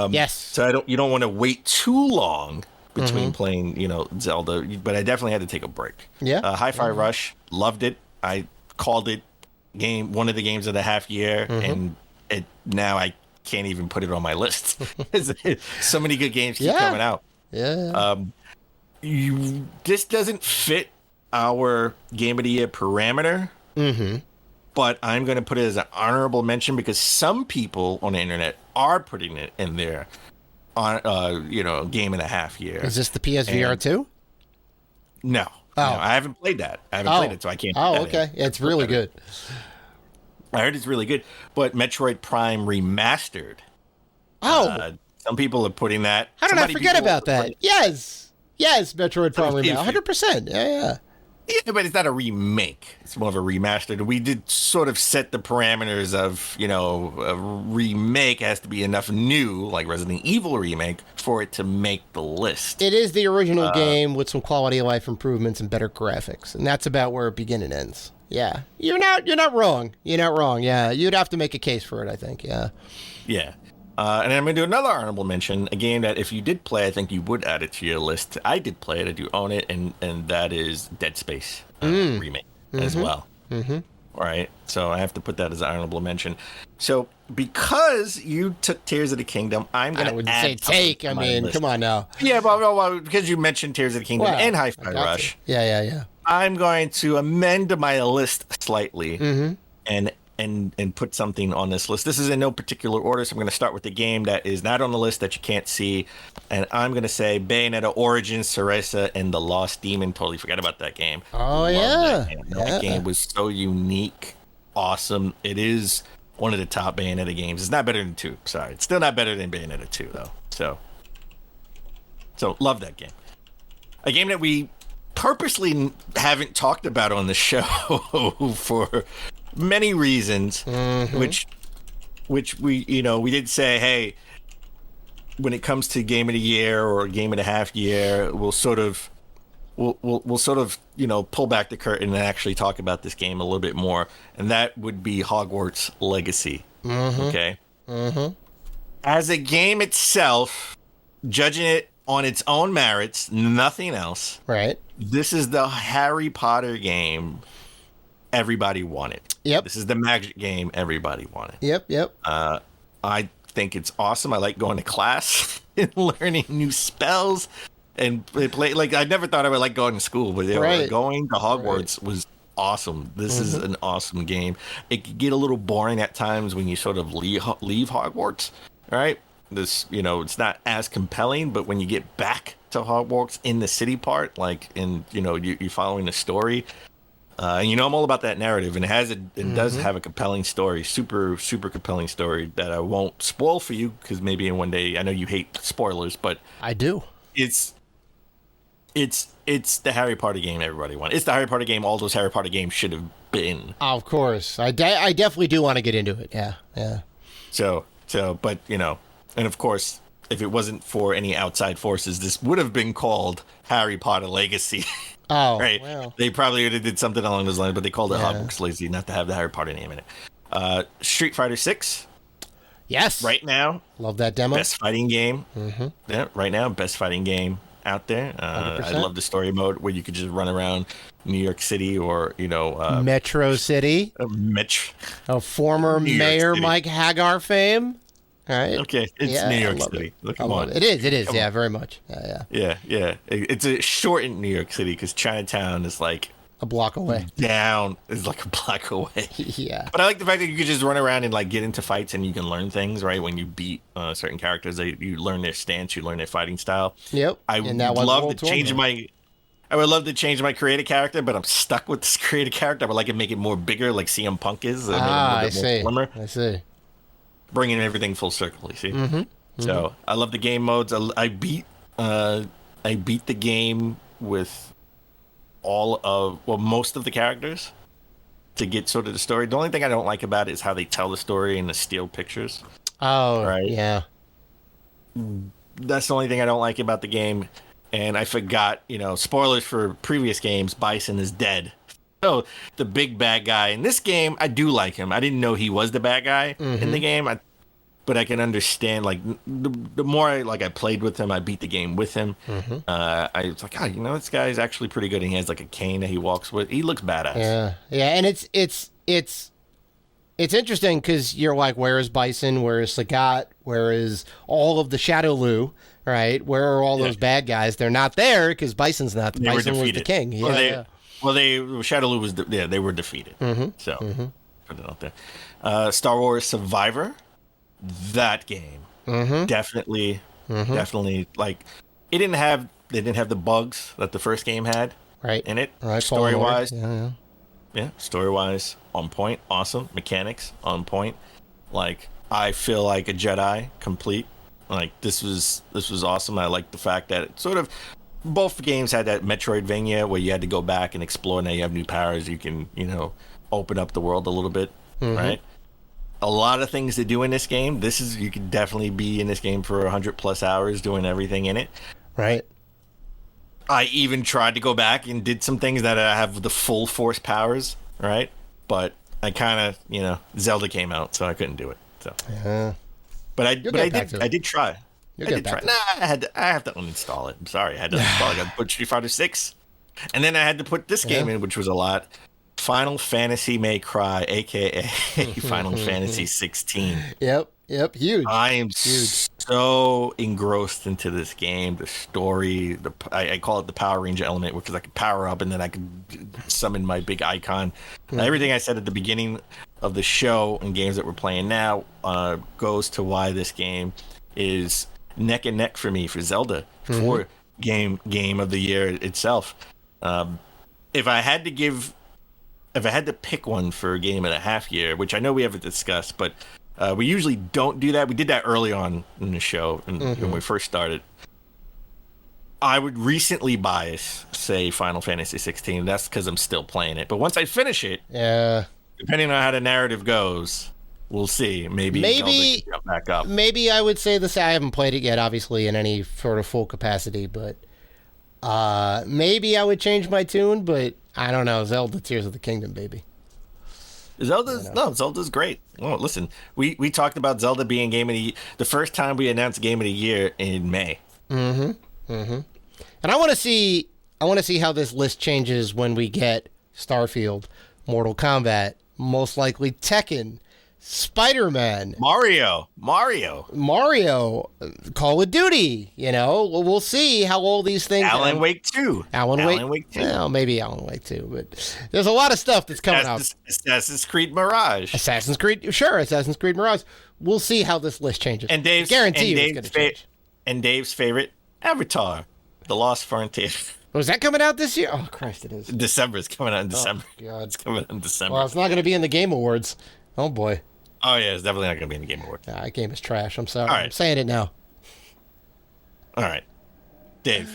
Yes. So you don't want to wait too long between playing, Zelda, but I definitely had to take a break. Yeah. Hi-Fi Rush, loved it. I called it one of the games of the half year, and now I can't even put it on my list. So many good games keep coming out. Yeah. This doesn't fit our Game of the Year parameter, but I'm going to put it as an honorable mention because some people on the internet are putting it in there on game and a half year. Is this the PSVR 2? No. Oh. No, I haven't played that. I haven't played it, so I can't. Okay. It's really good. I heard it's really good. But Metroid Prime Remastered. Some people are putting that. How did I forget about that? Yes, Metroid Prime Remastered. 100%. Yeah. Yeah, but it's not a remake. It's more of a remastered. We did sort of set the parameters of, a remake has to be enough new, like Resident Evil remake, for it to make the list. It is the original game with some quality of life improvements and better graphics, and that's about where it begins and ends. Yeah, you're not wrong. You're not wrong. Yeah, you'd have to make a case for it, I think. Yeah. Yeah. And I'm going to do another honorable mention, a game that if you did play, I think you would add it to your list. I did play it. I do own it, and that is Dead Space remake as well. All right, so I have to put that as an honorable mention. So because you took Tears of the Kingdom, I'm going to wouldn't say take. I mean, come on now. Yeah, well, because you mentioned Tears of the Kingdom and Hi-Fi Rush. Yeah. I'm going to amend my list slightly and put something on this list. This is in no particular order, so I'm going to start with the game that is not on the list that you can't see, and I'm going to say Bayonetta Origins, Cereza, and the Lost Demon. Totally forgot about that game. Oh, yeah. That game was so unique, awesome. It is one of the top Bayonetta games. It's not better than 2. Sorry. It's still not better than Bayonetta 2, though. So love that game. A game that we purposely haven't talked about on the show for many reasons, which we we did say, hey, when it comes to Game of the Year or Game of the Half Year, we'll sort of pull back the curtain and actually talk about this game a little bit more, and that would be Hogwarts Legacy. Okay, as a game itself, judging it on its own merits, nothing else. Right. This is the Harry Potter game everybody wanted. Yep. This is the magic game everybody wanted. Yep. I think it's awesome. I like going to class and learning new spells and play. Like, I never thought I would like going to school, but going to Hogwarts was awesome. This is an awesome game. It could get a little boring at times when you sort of leave Hogwarts, right? This, it's not as compelling, but when you get back to Hogwarts in the city part, like you're following the story, and I'm all about that narrative, and it does have a compelling story, super compelling story that I won't spoil for you because maybe in one day, I know you hate spoilers, but I do. It's the Harry Potter game everybody wanted. It's the Harry Potter game all those Harry Potter games should have been. Of course, I definitely do want to get into it. Yeah. So, but and of course, if it wasn't for any outside forces, this would have been called Harry Potter Legacy. Oh, right. Well. They probably would have did something along those lines, but they called it Hogwarts Legacy, not to have the Harry Potter name in it. Street Fighter 6. Yes. Right now. Love that demo. Best fighting game. Yeah, right now, best fighting game out there. I love the story mode where you could just run around New York City or, Metro City. A former Mayor Mike Hagar fame. All right. Okay, it's New York City. Come on. It is. Yeah, very much. Yeah. It's a shortened New York City because Chinatown is like a block away. Down is like a block away. Yeah. But I like the fact that you could just run around and like get into fights and you can learn things, right? When you beat certain characters, you learn their stance, you learn their fighting style. Yep. I would love to change my creative character, but I'm stuck with this creative character. I would like to make it more bigger, like CM Punk is. I see. Bringing everything full circle, you see? So I love the game modes. I beat the game with most of the characters to get sort of the story. The only thing I don't like about it is how they tell the story in the still pictures. Oh, right. Yeah. That's the only thing I don't like about the game. And I forgot, spoilers for previous games, Bison is dead. So the big bad guy in this game, I do like him. I didn't know he was the bad guy in the game. But I can understand, like, the more I played with him, I beat the game with him. I was like, this guy's actually pretty good. And he has like a cane that he walks with. He looks badass. Yeah, and it's interesting because you're like, where is Bison? Where is Sagat? Where is all of the Shadowloo? Right? Where are all those bad guys? They're not there because Bison's not. Bison was the king. Shadowloo was. They were defeated. So put it out there. Star Wars Survivor. That game definitely like they didn't have the bugs that the first game had in it. Right, story wise, yeah, story wise on point, awesome mechanics on point. Like I feel like a Jedi complete. Like this was awesome. I like the fact that it sort of both games had that Metroidvania where you had to go back and explore. Now you have new powers. You can open up the world a little bit, right? A lot of things to do in this game. You could definitely be in this game for 100+ hours doing everything in it. Right. I even tried to go back and did some things that I have the full force powers, right? But I kind of, Zelda came out, so I couldn't do it. So. Yeah. But I did try. I did try. Nah, I have to uninstall it. I'm sorry, I had to uninstall it. I got to put Street Fighter 6, and then I had to put this game in, which was a lot. Final Fantasy May Cry, aka Final Fantasy 16. Yep, huge. I am so engrossed into this game. The story, I call it the Power Ranger element, which is I could power up and then I could summon my big icon. Everything I said at the beginning of the show and games that we're playing now goes to why this game is neck and neck for me for Zelda for game of the year itself. If I had to pick one for a game and a half year, which I know we haven't discussed, but we usually don't do that. We did that early on in the show when we first started. I would recently bias, say, Final Fantasy 16. That's because I'm still playing it. But once I finish it, depending on how the narrative goes, we'll see. Maybe can jump back up. Maybe I would say this. I haven't played it yet, obviously, in any sort of full capacity, but maybe I would change my tune, but I don't know. Zelda Tears of the Kingdom, baby. Zelda's great. Well, listen, we talked about Zelda being game of the first time we announced game of the year in May. And I want to see how this list changes when we get Starfield, Mortal Kombat, most likely Tekken, Spider-Man, Mario, Call of Duty. We'll see how all these things. Alan Wake 2. Alan Wake 2. Well, maybe Alan Wake 2, but there's a lot of stuff that's coming out. Assassin's Creed Mirage. Assassin's Creed Mirage. We'll see how this list changes. And Dave's going to change. And Dave's favorite, Avatar, The Lost Frontier. Was that coming out this year? Oh, Christ, it is. December. It's coming out in December. Oh, God. It's coming out in December. Well, it's not going to be in the Game Awards. Oh, boy. Oh, yeah, it's definitely not going to be in the Game Awards. That game is trash. I'm sorry. All right. I'm saying it now. All right. Dave,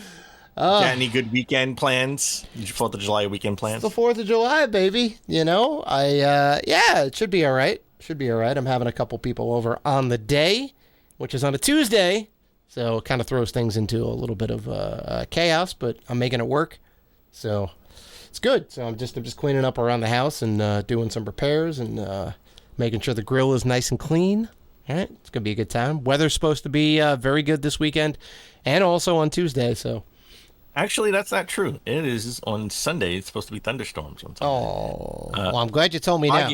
got any good weekend plans? 4th of July weekend plans? It's the 4th of July, baby. It should be all right. I'm having a couple people over on the day, which is on a Tuesday. So it kind of throws things into a little bit of chaos, but I'm making it work. So it's good. So I'm just cleaning up around the house and doing some repairs and making sure the grill is nice and clean. All right, it's going to be a good time. Weather's supposed to be very good this weekend and also on Tuesday. So actually, that's not true. It is on Sunday. It's supposed to be thunderstorms on Sunday. Oh, well, I'm glad you told me now.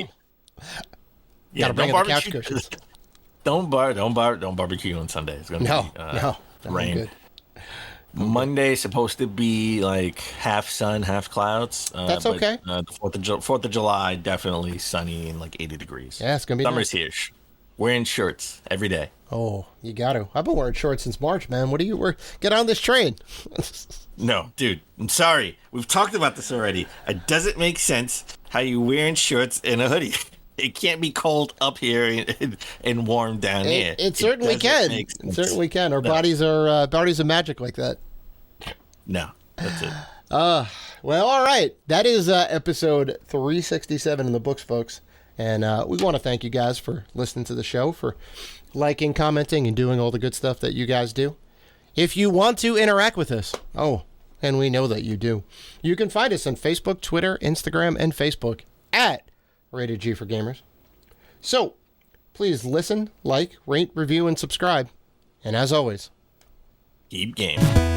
Got to bring in the couch cushions. Don't barbecue on Sunday. It's going to be rain. Good. Monday's supposed to be like half sun, half clouds. That's okay. The 4th of July, definitely sunny and like 80 degrees. Yeah, it's going to be Summer's nice. here. Wearing shirts every day. Oh, you got to. I've been wearing shorts since March, man. Get on this train. No, dude, I'm sorry. We've talked about this already. It doesn't make sense how you wearing shorts and a hoodie. It can't be cold up here and warm down here. It certainly can. It certainly can. Our bodies are magic like that. No, that's it. Well, all right. That is episode 367 in the books, folks. And we want to thank you guys for listening to the show, for liking, commenting, and doing all the good stuff that you guys do. If you want to interact with us, and we know that you do, you can find us on Facebook, Twitter, Instagram, and Facebook at Rated G for Gamers. So, please listen, like, rate, review, and subscribe. And as always, keep gaming.